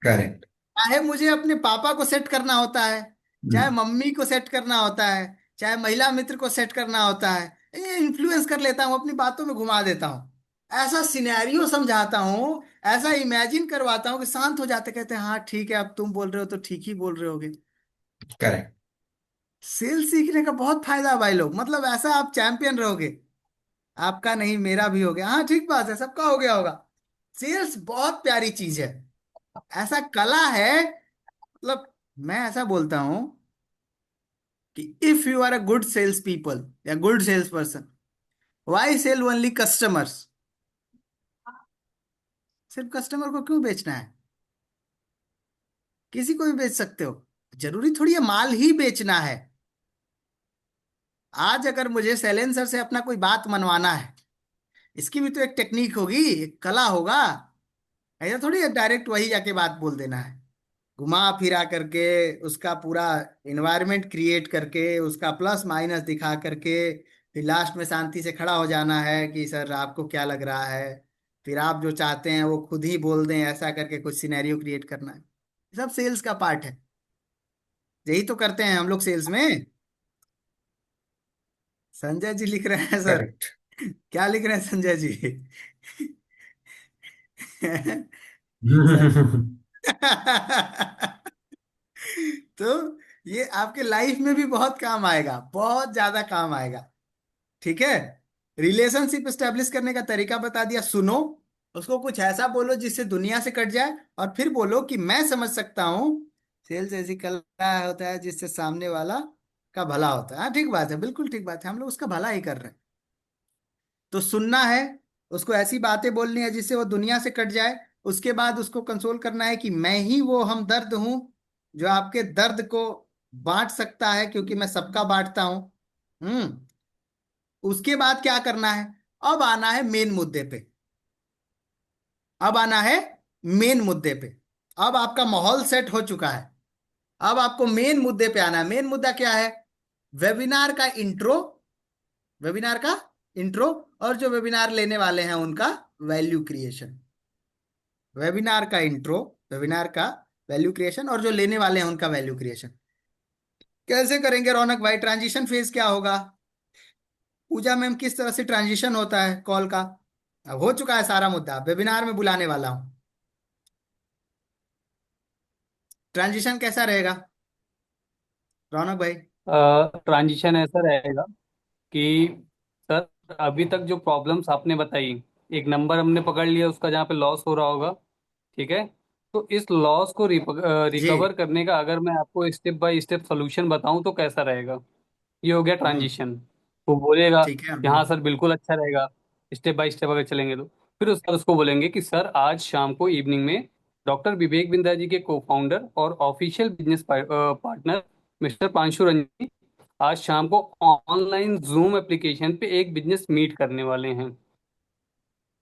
करेक्ट। चाहे मुझे अपने पापा को सेट करना होता है, चाहे हम्म। मम्मी को सेट करना होता है, चाहे महिला मित्र को सेट करना होता है, ये इन्फ्लुएंस कर लेता हूँ, अपनी बातों में घुमा देता हूँ। ऐसा सिनेरियो समझाता हूँ, ऐसा इमेजिन करवाता हूँ कि शांत हो जाते, कहते हैं हाँ ठीक है, अब तुम बोल रहे हो तो ठीक ही बोल रहे होगे। करेक्ट। सेल्स सीखने का बहुत फायदा है भाई लोग, मतलब ऐसा आप चैंपियन रहोगे। आपका नहीं मेरा भी हो गया, हाँ ठीक बात है, सबका हो गया होगा। सेल्स बहुत प्यारी चीज है, ऐसा कला है। मतलब मैं ऐसा बोलता हूं कि if you are a good sales people या good sales person, why sell only customers? सिर्फ कस्टमर को क्यों बेचना है? किसी को भी बेच सकते हो। जरूरी थोड़ी है माल ही बेचना है। आज अगर मुझे सैलेंसर से अपना कोई बात मनवाना है, इसकी भी तो एक टेक्निक होगी, एक कला होगा। ऐसा थोड़ी है डायरेक्ट वही जाके बात बोल देना है। घुमा फिरा करके, उसका पूरा इन्वायरमेंट क्रिएट करके, उसका प्लस माइनस दिखा करके, फिर लास्ट में शांति से खड़ा हो जाना है कि सर आपको क्या लग रहा है, फिर आप जो चाहते हैं वो खुद ही बोल दें, ऐसा करके कुछ सिनेरियो क्रिएट करना है। ये सब सेल्स का पार्ट है। यही तो करते हैं हम लोग सेल्स में। संजय जी लिख रहे हैं सर। करेक्ट। क्या लिख रहे हैं संजय जी? सर। तो ये आपके लाइफ में भी बहुत काम आएगा, बहुत ज्यादा काम आएगा। ठीक है। रिलेशनशिप स्टेब्लिश करने का तरीका बता दिया, सुनो। उसको कुछ ऐसा बोलो जिससे दुनिया से कट जाए, और फिर बोलो कि मैं समझ सकता हूँ। सेल्स ऐसी कला होता है जिससे सामने वाला का भला होता है। हाँ ठीक बात है, बिल्कुल ठीक बात है, हम लोग उसका भला ही कर रहे हैं। तो सुनना है, उसको ऐसी बातें बोलनी है जिससे वो दुनिया से कट जाए। उसके बाद उसको कंसोल करना है कि मैं ही वो हमदर्द हूं जो आपके दर्द को बांट सकता है, क्योंकि मैं सबका बांटता हूं। उसके बाद क्या करना है? अब आना है मेन मुद्दे पे। अब आना है मेन मुद्दे पे। अब आपका माहौल सेट हो चुका है। अब आपको मेन मुद्दे पे आना है। मेन मुद्दा क्या है? वेबिनार का इंट्रो। वेबिनार का इंट्रो, और जो वेबिनार लेने वाले हैं उनका वैल्यू क्रिएशन। वेबिनार का इंट्रो, वेबिनार का वैल्यू क्रिएशन, और जो लेने वाले हैं उनका वैल्यू क्रिएशन। कैसे करेंगे रौनक भाई? ट्रांजिशन फेज क्या होगा? पूजा मैम, किस तरह से ट्रांजिशन होता है कॉल का? अब हो चुका है सारा मुद्दा, वेबिनार में बुलाने वाला हूं। ट्रांजिशन कैसा रहेगा रौनक भाई? ट्रांजिशन ऐसा रहेगा कि सर अभी तक जो प्रॉब्लम्स आपने बताई, एक नंबर हमने पकड़ लिया उसका जहाँ पे लॉस हो रहा होगा, ठीक है। तो इस लॉस को जी। रिकवर करने का अगर मैं आपको स्टेप बाय स्टेप सोल्यूशन बताऊं तो कैसा रहेगा? ये हो गया हम्म। ट्रांजिशन। वो बोलेगा ठीक है। कि हाँ सर बिल्कुल अच्छा रहेगा, स्टेप बाय स्टेप अगर चलेंगे तो। फिर उसके बाद उसको बोलेंगे कि सर आज शाम को इवनिंग में डॉक्टर विवेक बिंद्रा जी के को फाउंडर और official business partner mister Panshu Ranjan आज शाम को ऑनलाइन जूम एप्लीकेशन पे एक बिजनेस मीट करने वाले हैं,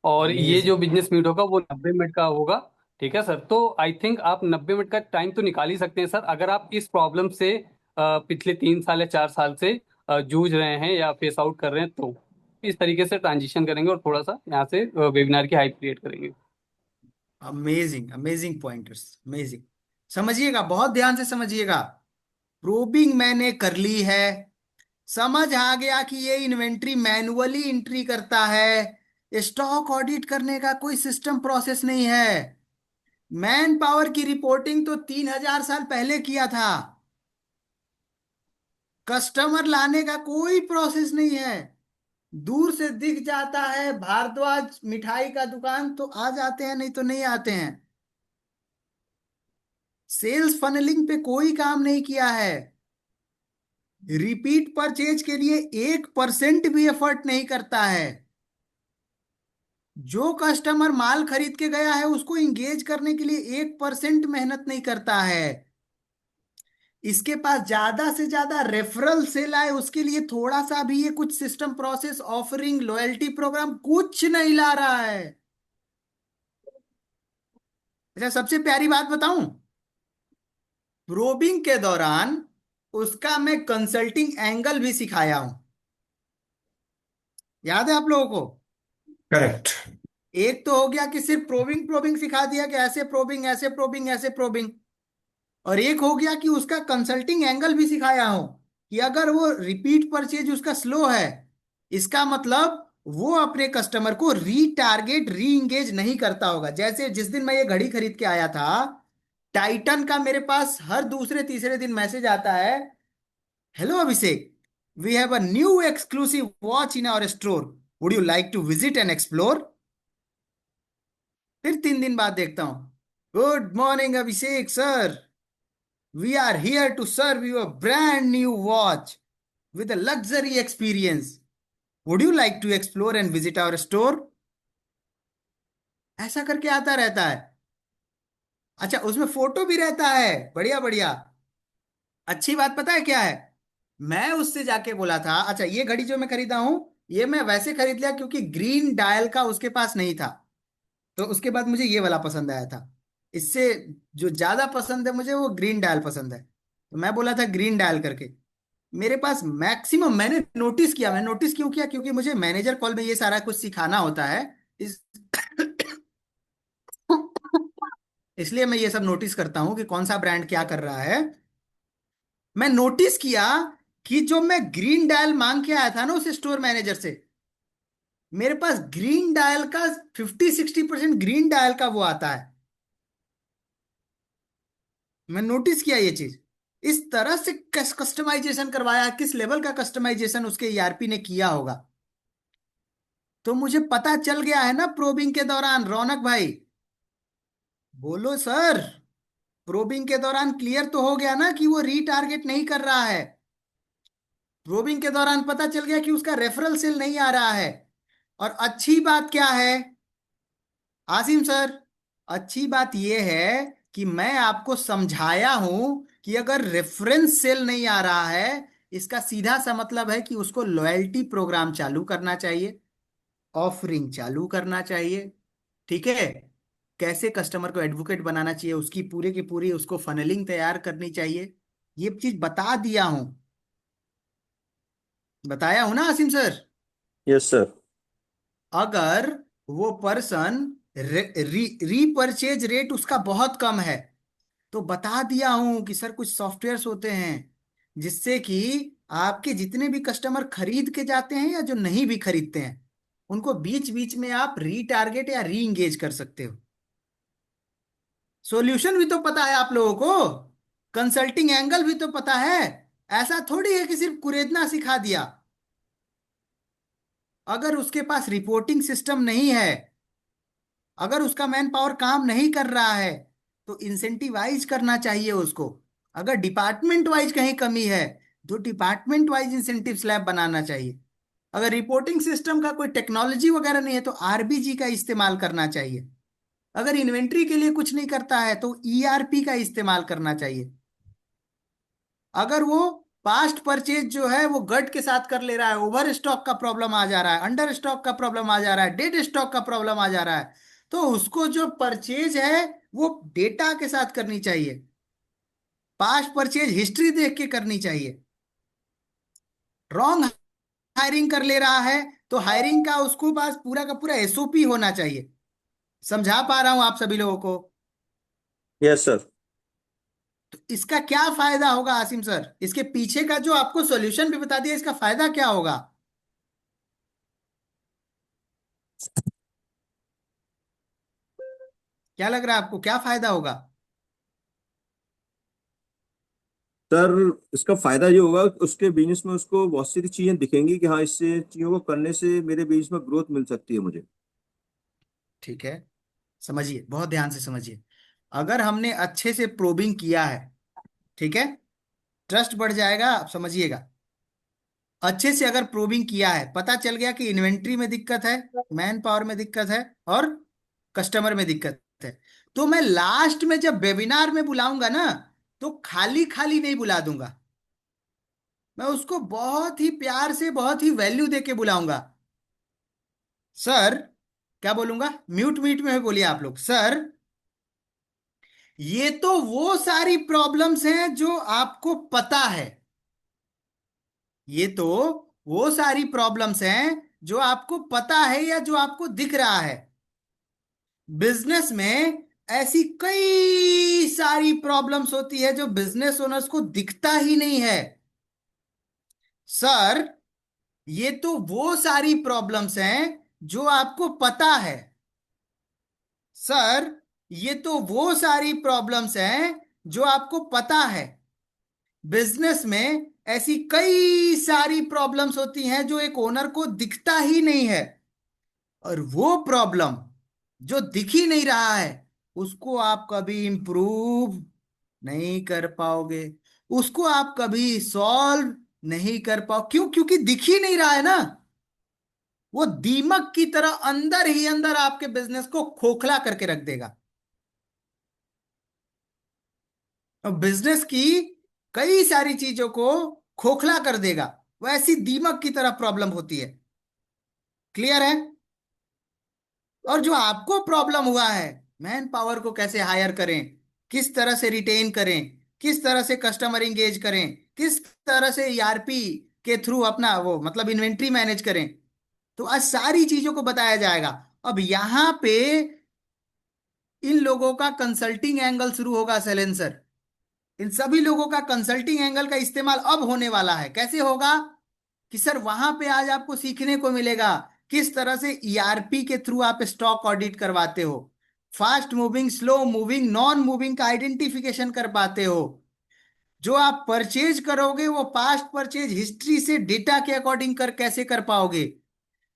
और ये जो अमेजिंग। बिजनेस मीट होगा वो 90 मिनट का होगा। ठीक है सर, तो आई थिंक आप 90 मिनट का टाइम तो निकाल ही सकते हैं सर, अगर आप इस प्रॉब्लम से पिछले 3 साल या 4 साल से जूझ रहे हैं या फेस आउट कर रहे हैं तो इस तरीके से ट्रांजिशन करेंगे और थोड़ा सा यहाँ से वेबिनार की हाइप क्रिएट करेंगे। Amazing, amazing pointers, amazing. समझिएगा, बहुत ध्यान से समझिएगा। प्रोबिंग मैंने कर ली है। समझ आ गया कि ये इन्वेंट्री मैनुअली एंट्री करता है, स्टॉक ऑडिट करने का कोई सिस्टम प्रोसेस नहीं है। मैन पावर की रिपोर्टिंग तो 3,000 साल पहले किया था। कस्टमर लाने का कोई प्रोसेस नहीं है। दूर से दिख जाता है भारद्वाज मिठाई का दुकान तो आ जाते हैं, नहीं तो नहीं आते हैं। सेल्स फनलिंग पे कोई काम नहीं किया है। रिपीट परचेज के लिए 1% भी एफर्ट नहीं करता है। जो कस्टमर माल खरीद के गया है उसको इंगेज करने के लिए 1% मेहनत नहीं करता है। इसके पास ज्यादा से ज्यादा रेफरल सेल आए उसके लिए थोड़ा सा भी ये कुछ system process offering loyalty program कुछ नहीं ला रहा है। अच्छा, सबसे प्यारी बात बताऊं, प्रोबिंग के दौरान उसका मैं कंसल्टिंग एंगल भी सिखाया हूं। याद है आप लोगों को? करेक्ट। एक तो हो गया कि सिर्फ प्रोबिंग प्रोबिंग सिखा दिया कि ऐसे प्रोबिंग ऐसे प्रोबिंग ऐसे प्रोबिंग, और एक हो गया कि उसका कंसल्टिंग एंगल भी सिखाया हो कि अगर वो रिपीट परचेज उसका स्लो है, इसका मतलब वो अपने कस्टमर को रीटारगेट री इंगेज नहीं करता होगा। जैसे जिस दिन मैं ये घड़ी खरीद के आया था, टाइटन का मेरे पास हर दूसरे तीसरे दिन मैसेज आता है, hello Abhishek, we have a new exclusive watch in our store, would you like to visit and explore. फिर 3 दिन बाद देखता हूं, good morning Abhishek sir, we are here to serve you a brand new watch with a luxury experience. Would you like to explore and visit our store? ऐसा करके आता रहता है। अच्छा, उसमें फोटो भी रहता है, बढ़िया बढ़िया। अच्छी बात पता है क्या है, मैं उससे जाके बोला था, अच्छा ये घड़ी जो मैं खरीदा हूं, ये मैं वैसे खरीद लिया क्योंकि ग्रीन डायल का उसके पास नहीं था, तो उसके बाद मुझे ये वाला पसंद आया था। इससे जो ज्यादा पसंद है मुझे वो ग्रीन डायल पसंद है, तो मैं बोला था ग्रीन डायल करके। मेरे पास मैक्सिमम मैंने नोटिस किया, मैं नोटिस क्यों किया, क्योंकि मुझे मैनेजर कॉल में ये सारा कुछ सिखाना होता है, इस इसलिए मैं ये सब नोटिस करता हूं कि कौन सा ब्रांड क्या कर रहा है। मैं नोटिस किया कि जो मैं ग्रीन डायल मांग के आया था ना उस स्टोर मैनेजर से, मेरे पास ग्रीन डायल का 50-60% ग्रीन डायल का वो आता है। मैं नोटिस किया ये चीज, इस तरह से कस्टमाइजेशन करवाया, किस लेवल का कस्टमाइजेशन उसके ईआरपी ने किया होगा। तो मुझे पता चल गया है ना प्रोबिंग के दौरान, रौनक भाई बोलो सर, प्रोबिंग के दौरान क्लियर तो हो गया ना कि वो रीटारगेट नहीं कर रहा है। प्रोबिंग के दौरान पता चल गया कि उसका रेफरल सेल नहीं आ रहा है। और अच्छी बात क्या है आसिम सर, अच्छी बात यह है कि मैं आपको समझाया हूं कि अगर रेफरेंस सेल नहीं आ रहा है, इसका सीधा सा मतलब है कि उसको लॉयल्टी प्रोग्राम चालू करना चाहिए, ऑफरिंग चालू करना चाहिए। ठीक है, कैसे कस्टमर को एडवोकेट बनाना चाहिए, उसकी पूरी की पूरी उसको फनलिंग तैयार करनी चाहिए, ये चीज बता दिया हूं। बताया हूं ना आसिम सर? Yes sir. अगर वो पर्सन रीपरचेज रेट उसका बहुत कम है, तो बता दिया हूं कि सर कुछ सॉफ्टवेयर्स होते हैं जिससे कि आपके जितने भी कस्टमर खरीद के जाते हैं या जो नहीं भी खरीदते हैं, उनको बीच बीच में आप रीटारगेट या री इंगेज कर सकते हो। सॉल्यूशन भी तो पता है आप लोगों को, कंसल्टिंग एंगल भी तो पता है। ऐसा थोड़ी है कि सिर्फ कुरेदना सिखा दिया। अगर उसके पास रिपोर्टिंग सिस्टम नहीं है, अगर उसका मैन पावर काम नहीं कर रहा है, तो इंसेंटिवाइज करना चाहिए उसको। अगर डिपार्टमेंट वाइज कहीं कमी है, तो डिपार्टमेंट वाइज इंसेंटिव स्लैब बनाना चाहिए। अगर रिपोर्टिंग सिस्टम का कोई टेक्नोलॉजी वगैरह नहीं है, तो आरबीजी का इस्तेमाल करना चाहिए। अगर इन्वेंट्री के लिए कुछ नहीं करता है, तो ईआरपी का इस्तेमाल करना चाहिए। अगर वो पास्ट परचेज जो है वो गट के साथ कर ले रहा है, ओवर स्टॉक का प्रॉब्लम आ जा रहा है, अंडर स्टॉक का प्रॉब्लम आ जा रहा है, डेड स्टॉक का प्रॉब्लम आ जा रहा है, तो उसको जो परचेज है वो डेटा के साथ करनी चाहिए, पास्ट परचेज हिस्ट्री देख के करनी चाहिए। रॉन्ग हायरिंग कर ले रहा है, तो हायरिंग का उसको पास पूरा का पूरा एसओपी होना चाहिए। समझा पा रहा हूं आप सभी लोगों को? Yes sir. तो इसका क्या फायदा होगा आसिम सर, इसके पीछे का जो आपको सॉल्यूशन भी बता दिया, इसका फायदा क्या होगा? क्या लग रहा है आपको, क्या फायदा होगा? सर इसका फायदा ये होगा कि उसके बिजनेस में उसको बहुत सी चीजें दिखेंगी कि हाँ इससे चीजों को करने से मेरे बिजनेस में ग्रोथ मिल सकती है मुझे। ठीक है, समझिए, बहुत ध्यान से समझिए। अगर हमने अच्छे से प्रोबिंग किया है, ठीक है, ट्रस्ट बढ़ जाएगा, आप समझिएगा। अच्छे से अगर प्रोबिंग किया है, पता चल गया कि इन्वेंट्री में दिक्कत है, मैन पावर में दिक्कत है और कस्टमर में दिक्कत है, तो मैं लास्ट में जब वेबिनार में बुलाऊंगा ना, तो खाली खाली नहीं बुला दूंगा, मैं उसको बहुत ही प्यार से, बहुत ही वैल्यू देके बुलाऊंगा। सर, क्या बोलूंगा, म्यूट म्यूट में बोलिए आप लोग। सर, ये तो वो सारी प्रॉब्लम्स हैं जो आपको पता है, ये तो वो सारी प्रॉब्लम्स हैं जो आपको पता है या जो आपको दिख रहा है। बिजनेस में ऐसी कई सारी प्रॉब्लम्स होती है जो बिजनेस ओनर्स को दिखता ही नहीं है। सर, ये तो वो सारी प्रॉब्लम्स हैं जो आपको पता है। सर, ये तो वो सारी प्रॉब्लम्स हैं जो आपको पता है। बिजनेस में ऐसी कई सारी प्रॉब्लम्स होती हैं जो एक ओनर को दिखता ही नहीं है, और वो प्रॉब्लम जो दिख ही नहीं रहा है, उसको आप कभी इंप्रूव नहीं कर पाओगे, उसको आप कभी सॉल्व नहीं कर पाओ। क्यों? क्योंकि दिख ही नहीं रहा है ना। वो दीमक की तरह अंदर ही अंदर आपके बिजनेस को खोखला करके रख देगा। और बिजनेस की कई सारी चीजों को खोखला कर देगा, वैसी दीमक की तरह प्रॉब्लम होती है। क्लियर है? और जो आपको प्रॉब्लम हुआ है, मैन पावर को कैसे हायर करें, किस तरह से रिटेन करें, किस तरह से कस्टमर इंगेज करें, किस तरह से ईआरपी के थ्रू अपना वो मतलब इन्वेंट्री मैनेज करें, तो आज सारी चीजों को बताया जाएगा। अब यहां पे इन लोगों का कंसल्टिंग एंगल शुरू होगा, सैलेंसर। इन सभी लोगों का कंसल्टिंग एंगल का इस्तेमाल अब होने वाला है। कैसे होगा? कि सर, वहां पे आज आपको सीखने को मिलेगा किस तरह से ईआरपी के थ्रू आप स्टॉक ऑडिट करवाते हो, fast moving, slow moving, non moving का आइडेंटिफिकेशन कर पाते हो। जो आप परचेज करोगे वो पास्ट परचेज हिस्ट्री से डेटा के अकॉर्डिंग कर कैसे कर पाओगे,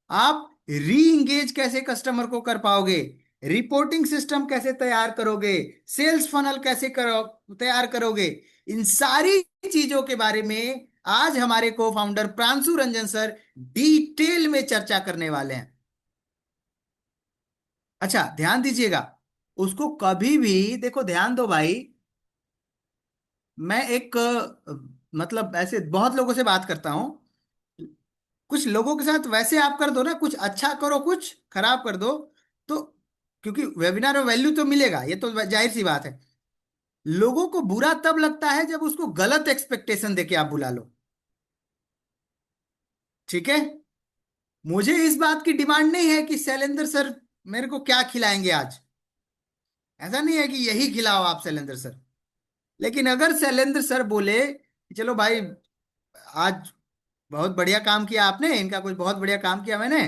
आप री इंगेज कैसे कस्टमर को कर पाओगे, रिपोर्टिंग सिस्टम कैसे तैयार करोगे, सेल्स फनल कैसे करो तैयार करोगे, इन सारी चीजों के बारे में आज हमारे को founder Pranshu Ranjan sir detail में चर्चा करने वाले हैं। अच्छा, ध्यान दीजिएगा, उसको कभी भी देखो, ध्यान दो भाई। मैं एक मतलब ऐसे बहुत लोगों से बात करता हूं, कुछ लोगों के साथ वैसे आप कर दो ना, कुछ अच्छा करो कुछ खराब कर दो, तो क्योंकि वेबिनार में वैल्यू तो मिलेगा, ये तो जाहिर सी बात है। लोगों को बुरा तब लगता है जब उसको गलत एक्सपेक्टेशन देके आप बुला लो। ठीक है? मुझे इस बात की डिमांड नहीं है कि शैलेंद्र सर मेरे को क्या खिलाएंगे आज, ऐसा नहीं है कि यही खिलाओ आप शैलेंद्र सर। लेकिन अगर शैलेंद्र सर बोले कि चलो भाई, आज बहुत बढ़िया काम किया आपने, इनका कुछ बहुत बढ़िया काम किया मैंने,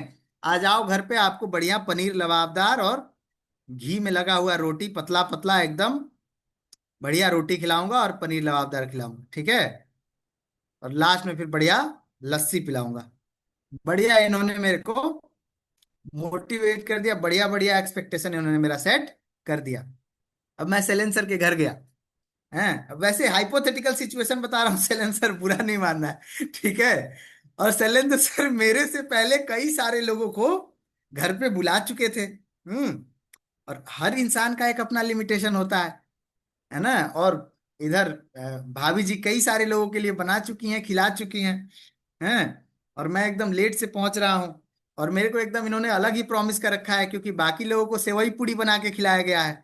आ जाओ घर पे, आपको बढ़िया पनीर लबाबदार और घी में लगा हुआ रोटी, पतला पतला एकदम बढ़िया रोटी खिलाऊंगा और पनीर लबाबदार खिलाऊंगा, ठीक है, और लास्ट में फिर बढ़िया लस्सी पिलाऊंगा। बढ़िया इन्होंने मेरे को मोटिवेट कर दिया, बढ़िया बढ़िया एक्सपेक्टेशन इन्होंने मेरा सेट कर दिया। अब मैं सेलेन सर के घर गया, हैं, अब वैसे हाइपोथेटिकल सिचुएशन बता रहा हूँ, सेलेन सर बुरा नहीं मानना है, ठीक है। और शैलेंद्र सर मेरे से पहले कई सारे लोगों को घर पे बुला चुके थे। और हर इंसान का एक अपना लिमिटेशन होता है ना। और इधर भाभी जी कई सारे लोगों के लिए बना चुकी हैं, खिला चुकी हैं। और मैं एकदम लेट से पहुंच रहा हूँ, और मेरे को एकदम इन्होंने अलग ही प्रॉमिस कर रखा है, क्योंकि बाकी लोगों को सेवई पूड़ी बना के खिलाया गया है।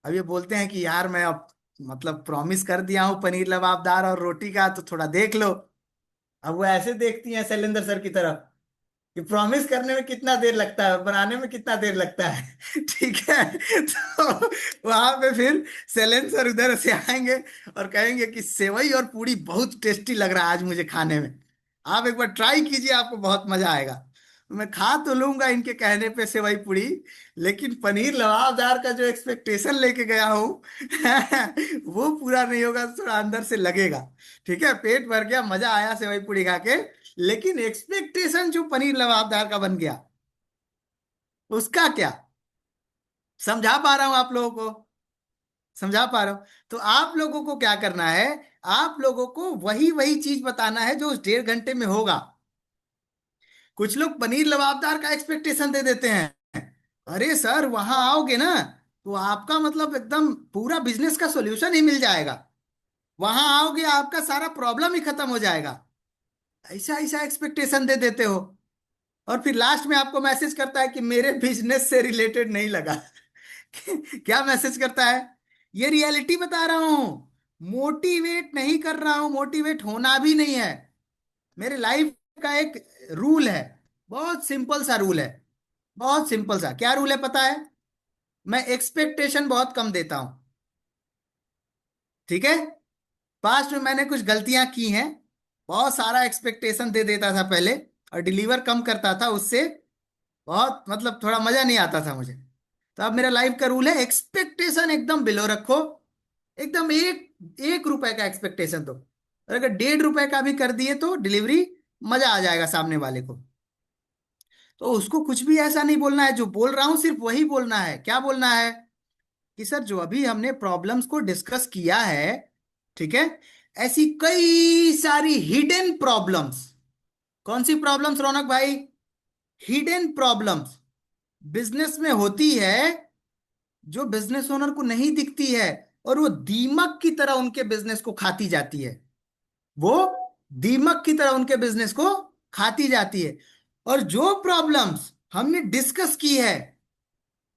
अब ये बोलते हैं कि यार मैं अब मतलब प्रॉमिस कर दिया हूँ पनीर लबाबदार और रोटी का, तो थोड़ा देख लो। अब वो ऐसे देखती हैं शैलेंद्र सर की तरफ कि प्रॉमिस करने में कितना देर लगता है, बनाने में कितना देर लगता है ठीक है। तो वहां पे फिर शैलेंद्र सर उधर से आएंगे और कहेंगे कि सेवई और पूड़ी बहुत टेस्टी लग रहा है आज मुझे खाने में, आप एक बार ट्राई कीजिए, आपको बहुत मजा आएगा। मैं खा तो लूंगा इनके कहने पे सेवई पूड़ी, लेकिन पनीर लबाबदार का जो एक्सपेक्टेशन लेके गया हूँ वो पूरा नहीं होगा, तो थोड़ा अंदर से लगेगा। ठीक है, पेट भर गया, मजा आया सेवई पूड़ी खा के, लेकिन एक्सपेक्टेशन जो पनीर लबाबदार का बन गया, उसका क्या समझा पा रहा हूं आप लोगों को? समझा पा रहा हूं? तो आप लोगों को क्या करना है, आप लोगों को वही वही चीज बताना है जो उस 1.5 घंटे में होगा। कुछ लोग पनीर लबाबदार का एक्सपेक्टेशन दे देते हैं, अरे सर वहां आओगे ना तो आपका मतलब एकदम पूरा बिजनेस का सॉल्यूशन ही मिल जाएगा, वहां आओगे आपका सारा प्रॉब्लम ही खत्म हो जाएगा। ऐसा ऐसा एक्सपेक्टेशन दे देते हो, और फिर लास्ट में आपको मैसेज करता है कि मेरे बिजनेस से रिलेटेड नहीं लगा। क्या मैसेज करता है? ये रियलिटी बता रहा हूं, मोटिवेट नहीं कर रहा हूं, मोटिवेट होना भी नहीं है। मेरे लाइफ का एक रूल है, बहुत सिंपल सा रूल है, बहुत सिंपल सा। क्या रूल है पता है? मैं एक्सपेक्टेशन बहुत कम देता हूं, ठीक है? पास्ट में मैंने कुछ गलतियां की हैं, बहुत सारा एक्सपेक्टेशन दे देता था पहले और डिलीवर कम करता था, उससे बहुत मतलब थोड़ा मजा नहीं आता था मुझे। तो अब मेरा लाइफ का रूल है, एक्सपेक्टेशन एकदम बिलो रखो, एकदम एक एक रुपए का एक्सपेक्टेशन दो, और अगर 1.5 रुपए का भी कर दिए तो डिलीवरी मजा आ जाएगा सामने वाले को। तो उसको कुछ भी ऐसा नहीं बोलना है, जो बोल रहा हूं सिर्फ वही बोलना है। क्या बोलना है? कि सर जो अभी हमने प्रॉब्लम्स को डिस्कस किया है, ठीक है, ऐसी कई सारी हिडन प्रॉब्लम्स। कौन सी प्रॉब्लम्स रौनक भाई? हिडन प्रॉब्लम्स बिजनेस में होती है, जो बिजनेस ओनर को नहीं दिखती है, और वो दीमक की तरह उनके बिजनेस को खाती जाती है। वो दीमक की तरह उनके बिजनेस को खाती जाती है। और जो प्रॉब्लम्स हमने डिस्कस की है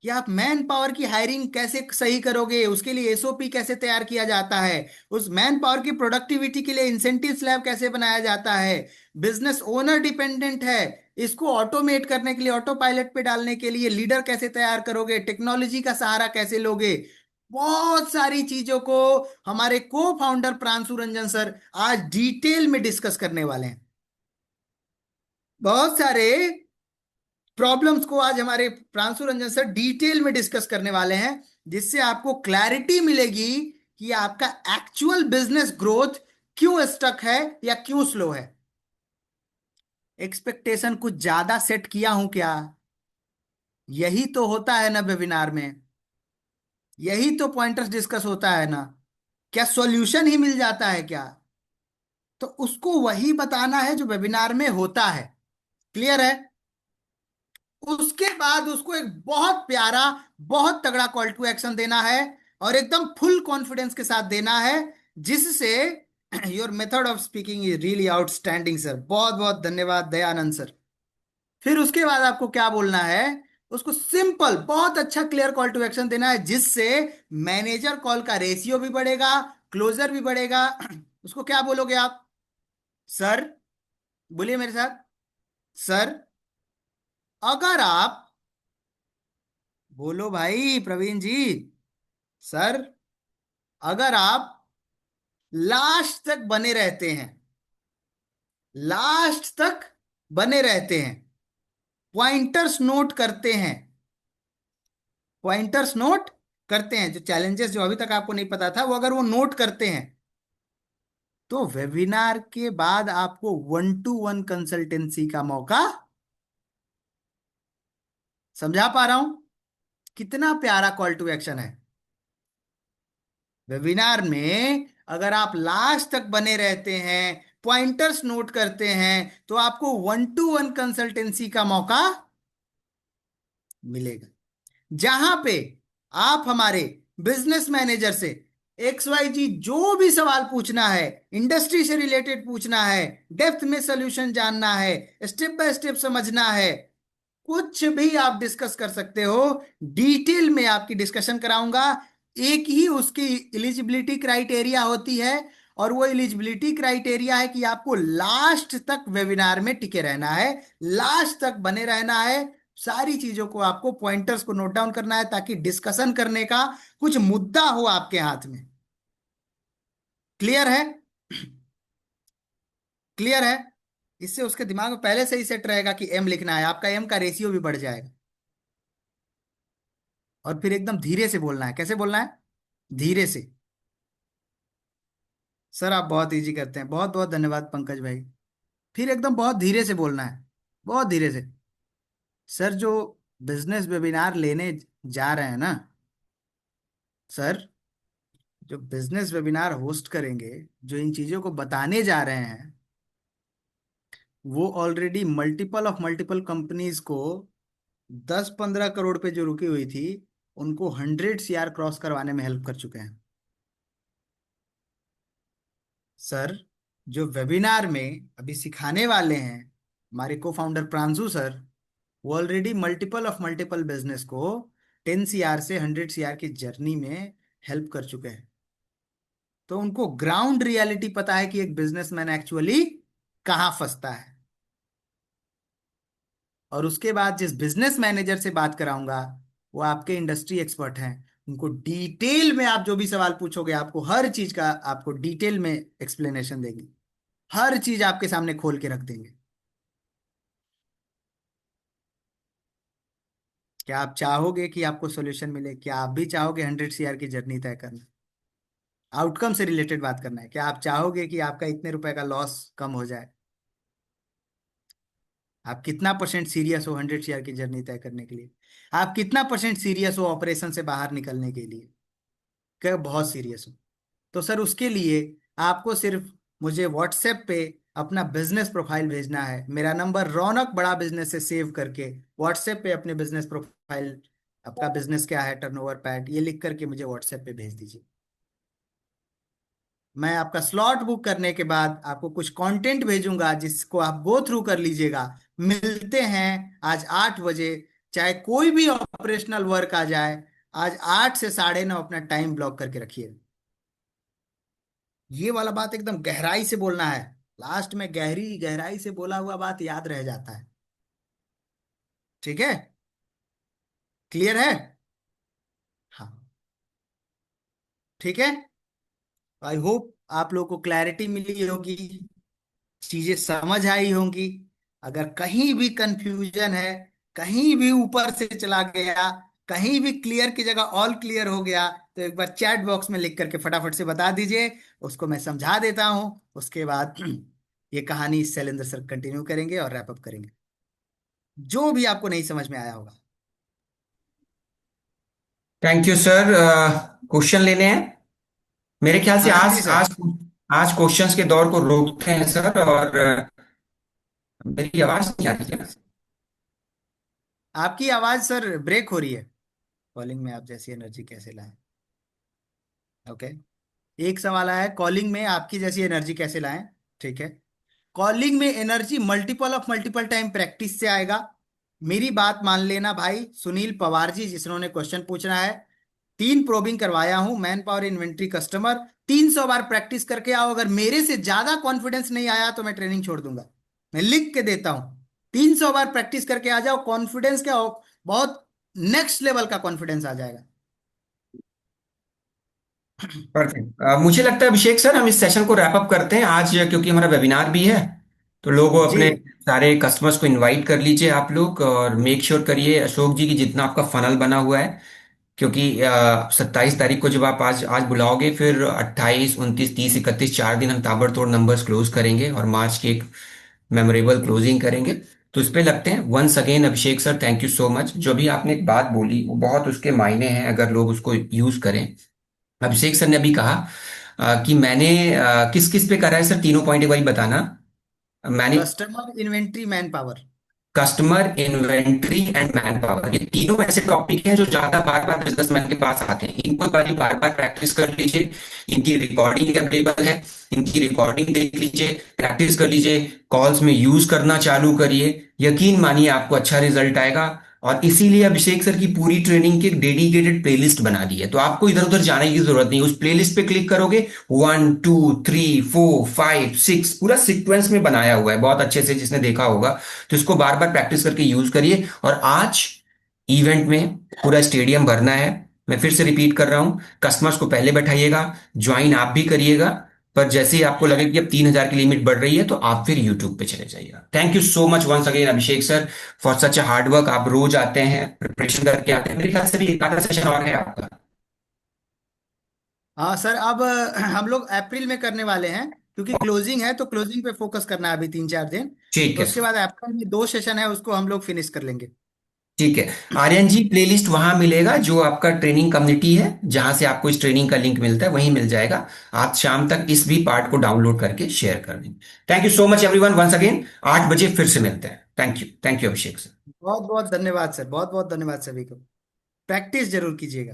कि आप मैन पावर की हायरिंग कैसे सही करोगे, उसके लिए एसओपी कैसे तैयार किया जाता है, उस मैन पावर की प्रोडक्टिविटी के लिए इंसेंटिव स्लैब कैसे बनाया जाता है, बिजनेस ओनर डिपेंडेंट है, इसको ऑटोमेट करने के लिए, ऑटो पायलट पे डालने के लिए लीडर कैसे तैयार करोगे, टेक्नोलॉजी का सहारा कैसे लोगे, बहुत सारी चीजों को हमारे को फाउंडर प्रांशु रंजन सर आज डिटेल में डिस्कस करने वाले हैं। बहुत सारे प्रॉब्लम्स को आज हमारे प्रांशु रंजन सर डिटेल में डिस्कस करने वाले हैं, जिससे आपको क्लैरिटी मिलेगी कि आपका एक्चुअल बिजनेस ग्रोथ क्यों स्टक है या क्यों स्लो है। एक्सपेक्टेशन कुछ ज्यादा सेट किया हूं क्या? यही तो होता है ना वेबिनार में, यही तो पॉइंटर्स डिस्कस होता है ना। क्या सॉल्यूशन ही मिल जाता है क्या? तो उसको वही बताना है जो वेबिनार में होता है। क्लियर है? उसके बाद उसको एक बहुत प्यारा, बहुत तगड़ा कॉल टू एक्शन देना है, और एकदम फुल कॉन्फिडेंस के साथ देना है, जिससे your method of speaking is really outstanding sir. बहुत बहुत धन्यवाद दयानंद सर। फिर उसके बाद आपको क्या बोलना है? उसको सिंपल, बहुत अच्छा क्लियर कॉल टू एक्शन देना है, जिससे मैनेजर कॉल का रेशियो भी बढ़ेगा, क्लोजर भी बढ़ेगा। उसको क्या बोलोगे आप? सर, बोलिए मेरे साथ, सर अगर आप, बोलो भाई प्रवीण जी, सर अगर आप लास्ट तक बने रहते हैं, लास्ट तक बने रहते हैं, पॉइंटर्स नोट करते हैं, पॉइंटर्स नोट करते हैं, जो चैलेंजेस जो अभी तक आपको नहीं पता था वो अगर वो नोट करते हैं, तो वेबिनार के बाद आपको 1-to-1 कंसल्टेंसी का मौका। समझा पा रहा हूं कितना प्यारा कॉल टू एक्शन है? वेबिनार में अगर आप लास्ट तक बने रहते हैं, पॉइंटर्स नोट करते हैं, तो आपको 1-to-1 कंसल्टेंसी का मौका मिलेगा, जहां पे आप हमारे बिजनेस मैनेजर से XYZ जो भी सवाल पूछना है, इंडस्ट्री से रिलेटेड पूछना है, डेप्थ में सोल्यूशन जानना है, स्टेप बाय स्टेप समझना है, कुछ भी आप डिस्कस कर सकते हो। डिटेल में आपकी डिस्कशन कराऊंगा। एक ही उसकी एलिजिबिलिटी क्राइटेरिया होती है, और वो एलिजिबिलिटी क्राइटेरिया है कि आपको लास्ट तक वेबिनार में टिके रहना है, लास्ट तक बने रहना है। सारी चीजों को आपको पॉइंटर्स को नोट डाउन करना है, ताकि डिस्कशन करने का कुछ मुद्दा हो आपके हाथ में। क्लियर है? क्लियर है? इससे उसके दिमाग में पहले से ही सेट रहेगा कि एम लिखना है, आपका एम का रेशियो भी बढ़ जाएगा। और फिर एकदम धीरे से बोलना है। कैसे बोलना है? धीरे से। सर आप बहुत इजी करते हैं, बहुत बहुत धन्यवाद पंकज भाई। फिर एकदम बहुत धीरे से बोलना है, बहुत धीरे से। सर जो बिजनेस वेबिनार लेने जा रहे हैं ना सर, जो बिजनेस वेबिनार होस्ट करेंगे, जो इन चीजों को बताने जा रहे हैं, वो ऑलरेडी मल्टीपल कंपनीज को 10-15 करोड़ पे जो रुकी हुई थी, उनको 100 CR क्रॉस करवाने में हेल्प कर चुके हैं। सर, जो वेबिनार में अभी सिखाने वाले हैं हमारे को फाउंडर प्रांशु सर, वो ऑलरेडी मल्टीपल बिजनेस को 10 CR से 100 CR की जर्नी में हेल्प कर चुके हैं। तो उनको ग्राउंड रियलिटी पता है कि एक बिजनेसमैन एक्चुअली कहाँ फंसता है। और उसके बाद जिस बिजनेस मैनेजर से बात कराऊंगा, वो आपके इंडस्ट्री एक्सपर्ट हैं। उनको डिटेल में आप जो भी सवाल पूछोगे, आपको हर चीज का आपको डिटेल में एक्सप्लेनेशन देंगे, हर चीज आपके सामने खोल के रख देंगे। क्या आप चाहोगे कि आपको सॉल्यूशन मिले? क्या आप भी चाहोगे 100 CR की जर्नी तय करना? आउटकम से रिलेटेड बात करना है। क्या आप चाहोगे कि आपका इतने रुपए का लॉस कम हो जाए? आप कितना परसेंट सीरियस हो 100 CR की जर्नी तय करने के लिए? आप कितना परसेंट सीरियस हो ऑपरेशन से बाहर निकलने के लिए? क्या बहुत सीरियस हो? तो सर, उसके लिए आपको सिर्फ मुझे व्हाट्सएप पे अपना बिजनेस प्रोफाइल भेजना है। मेरा नंबर रौनक बड़ा बिजनेस से सेव करके व्हाट्सएप पे अपने बिजनेस प्रोफाइल, आपका बिजनेस क्या है, टर्नओवर पैट, ये लिख करके मुझे व्हाट्सएप पे भेज दीजिए। मैं आपका स्लॉट बुक करने के बाद आपको कुछ कंटेंट भेजूंगा, जिसको आप गो थ्रू कर लीजिएगा। मिलते हैं आज 8 बजे, चाहे कोई भी ऑपरेशनल वर्क आ जाए। आज 8 से 9:30 अपना टाइम ब्लॉक करके रखिए। ये वाला बात एकदम गहराई से बोलना है। लास्ट में गहराई से बोला हुआ बात याद रह जाता है। ठीक है? क्लियर है? हाँ, ठीक है। आई होप आप लोगों को क्लैरिटी मिली होगी, चीजें समझ आई होंगी। अगर कहीं भी कंफ्यूजन है, कहीं भी ऊपर से चला गया, कहीं भी क्लियर की जगह ऑल क्लियर हो गया, तो एक बार चैट बॉक्स में लिख करके फटाफट से बता दीजिए। उसको मैं समझा देता हूं। उसके बाद ये कहानी शैलेंद्र सर कंटिन्यू करेंगे और रैप अप करेंगे, जो भी आपको नहीं समझ में आया होगा। Thank you sir. क्वेश्चन लेने हैं मेरे ख्याल से। हाँ जी आज सर। आज आज क्वेश्चंस के दौर को रोकते हैं सर। और मेरी आवाज नहीं आ रही है। आपकी आवाज सर ब्रेक हो रही है। कॉलिंग में आप जैसी एनर्जी कैसे लाएं? ओके। एक सवाल आया है, कॉलिंग में आपकी जैसी एनर्जी कैसे लाएं? ठीक है। कॉलिंग में एनर्जी मल्टीपल टाइम प्रैक्टिस से आएगा। मेरी बात मान लेना भाई। सुनील पवार जी, जिन्होंने क्वेश्चन पूछना है, 3 प्रोबिंग करवाया हूं, मैन पावर, इन्वेंट्री, कस्टमर। 300 बार प्रैक्टिस करके आओ। अगर मेरे से ज्यादा कॉन्फिडेंस नहीं आया तो मैं ट्रेनिंग छोड़ दूंगा। मैं लिख के देता हूं। 300 बार प्रैक्टिस करके आ जाओ। कॉन्फिडेंस क्या हो, बहुत नेक्स्ट लेवल का कॉन्फिडेंस आ जाएगा। परफेक्ट। मुझे लगता है अभिषेक सर, हम इस सेशन को रैप अप करते हैं आज, क्योंकि हमारा वेबिनार भी है। तो लोगों जी। अपने सारे कस्टमर्स को इनवाइट कर लीजिए आप लोग, और मेक श्योर करिए अशोक जी की जितना आपका फनल बना हुआ है। क्योंकि 27 तारीख को जब आप आज आज बुलाओगे, फिर 28, 29, 30, 31 4 दिन हम ताबड़तोड़ नंबर्स क्लोज करेंगे और मार्च की एक मेमोरेबल क्लोजिंग करेंगे। तो इस पे लगते हैं। Once again Abhishek sir, thank you so much. जो भी आपने एक बात बोली वो बहुत उसके मायने हैं अगर लोग उसको यूज करें। अभिषेक सर ने अभी कहा कि मैंने किस किस पे करा है सर, तीनों पॉइंट एक बार बताना। मैंने customer, inventory, man power. Customer, inventory and man power, ये तीनों ऐसे टॉपिक हैं जो ज्यादा बार बार बिजनेसमैन के पास आते हैं। इनको बार बार प्रैक्टिस कर लीजिए। इनकी रिकॉर्डिंग अवेलेबल है, इनकी रिकॉर्डिंग देख लीजिए, प्रैक्टिस कर लीजिए, कॉल्स में यूज करना चालू करिए। यकीन मानिए आपको अच्छा रिजल्ट आएगा। और इसीलिए अभिषेक सर की पूरी ट्रेनिंग की एक डेडिकेटेड प्लेलिस्ट बना दी है। तो आपको इधर उधर जाने की जरूरत नहीं। उस प्लेलिस्ट पे क्लिक करोगे, 1 2 3 4 5 6 पूरा सीक्वेंस में बनाया हुआ है बहुत अच्छे से, जिसने देखा होगा। तो इसको बार बार प्रैक्टिस करके यूज करिए। और आज इवेंट में पूरा स्टेडियम भरना है। मैं फिर से रिपीट कर रहा हूं, कस्टमर्स को पहले बैठाइएगा, ज्वाइन आप भी करिएगा। पर जैसे ही आपको लगे कि अब 3,000 की लिमिट बढ़ रही है, तो आप फिर यूट्यूब पे चले जाइएगा। Thank you so much once again Abhishek sir for such a hard work. आप रोज आते हैं, प्रिपरेशन करके आते हैं। मेरे ख्याल से भी एक आधा सेशन और है आपका। हाँ सर, अब हम लोग अप्रैल में करने वाले हैं, क्योंकि क्लोजिंग है तो क्लोजिंग पे फोकस करना है अभी 3-4 दिन। ठीक तो है उसके सर। बाद अप्रैल में 2 सेशन है, उसको हम लोग फिनिश कर लेंगे। ठीक है आर्यन जी, प्लेलिस्ट वहां मिलेगा जो आपका ट्रेनिंग कम्युनिटी है, जहां से आपको इस ट्रेनिंग का लिंक मिलता है, वहीं मिल जाएगा। आज शाम तक इस भी पार्ट को डाउनलोड करके शेयर कर देंगे। Thank you so much everyone, once again 8 बजे फिर से मिलते हैं। Thank you Abhishek sir. बहुत बहुत धन्यवाद सर, बहुत बहुत धन्यवाद सभी को। प्रैक्टिस जरूर कीजिएगा।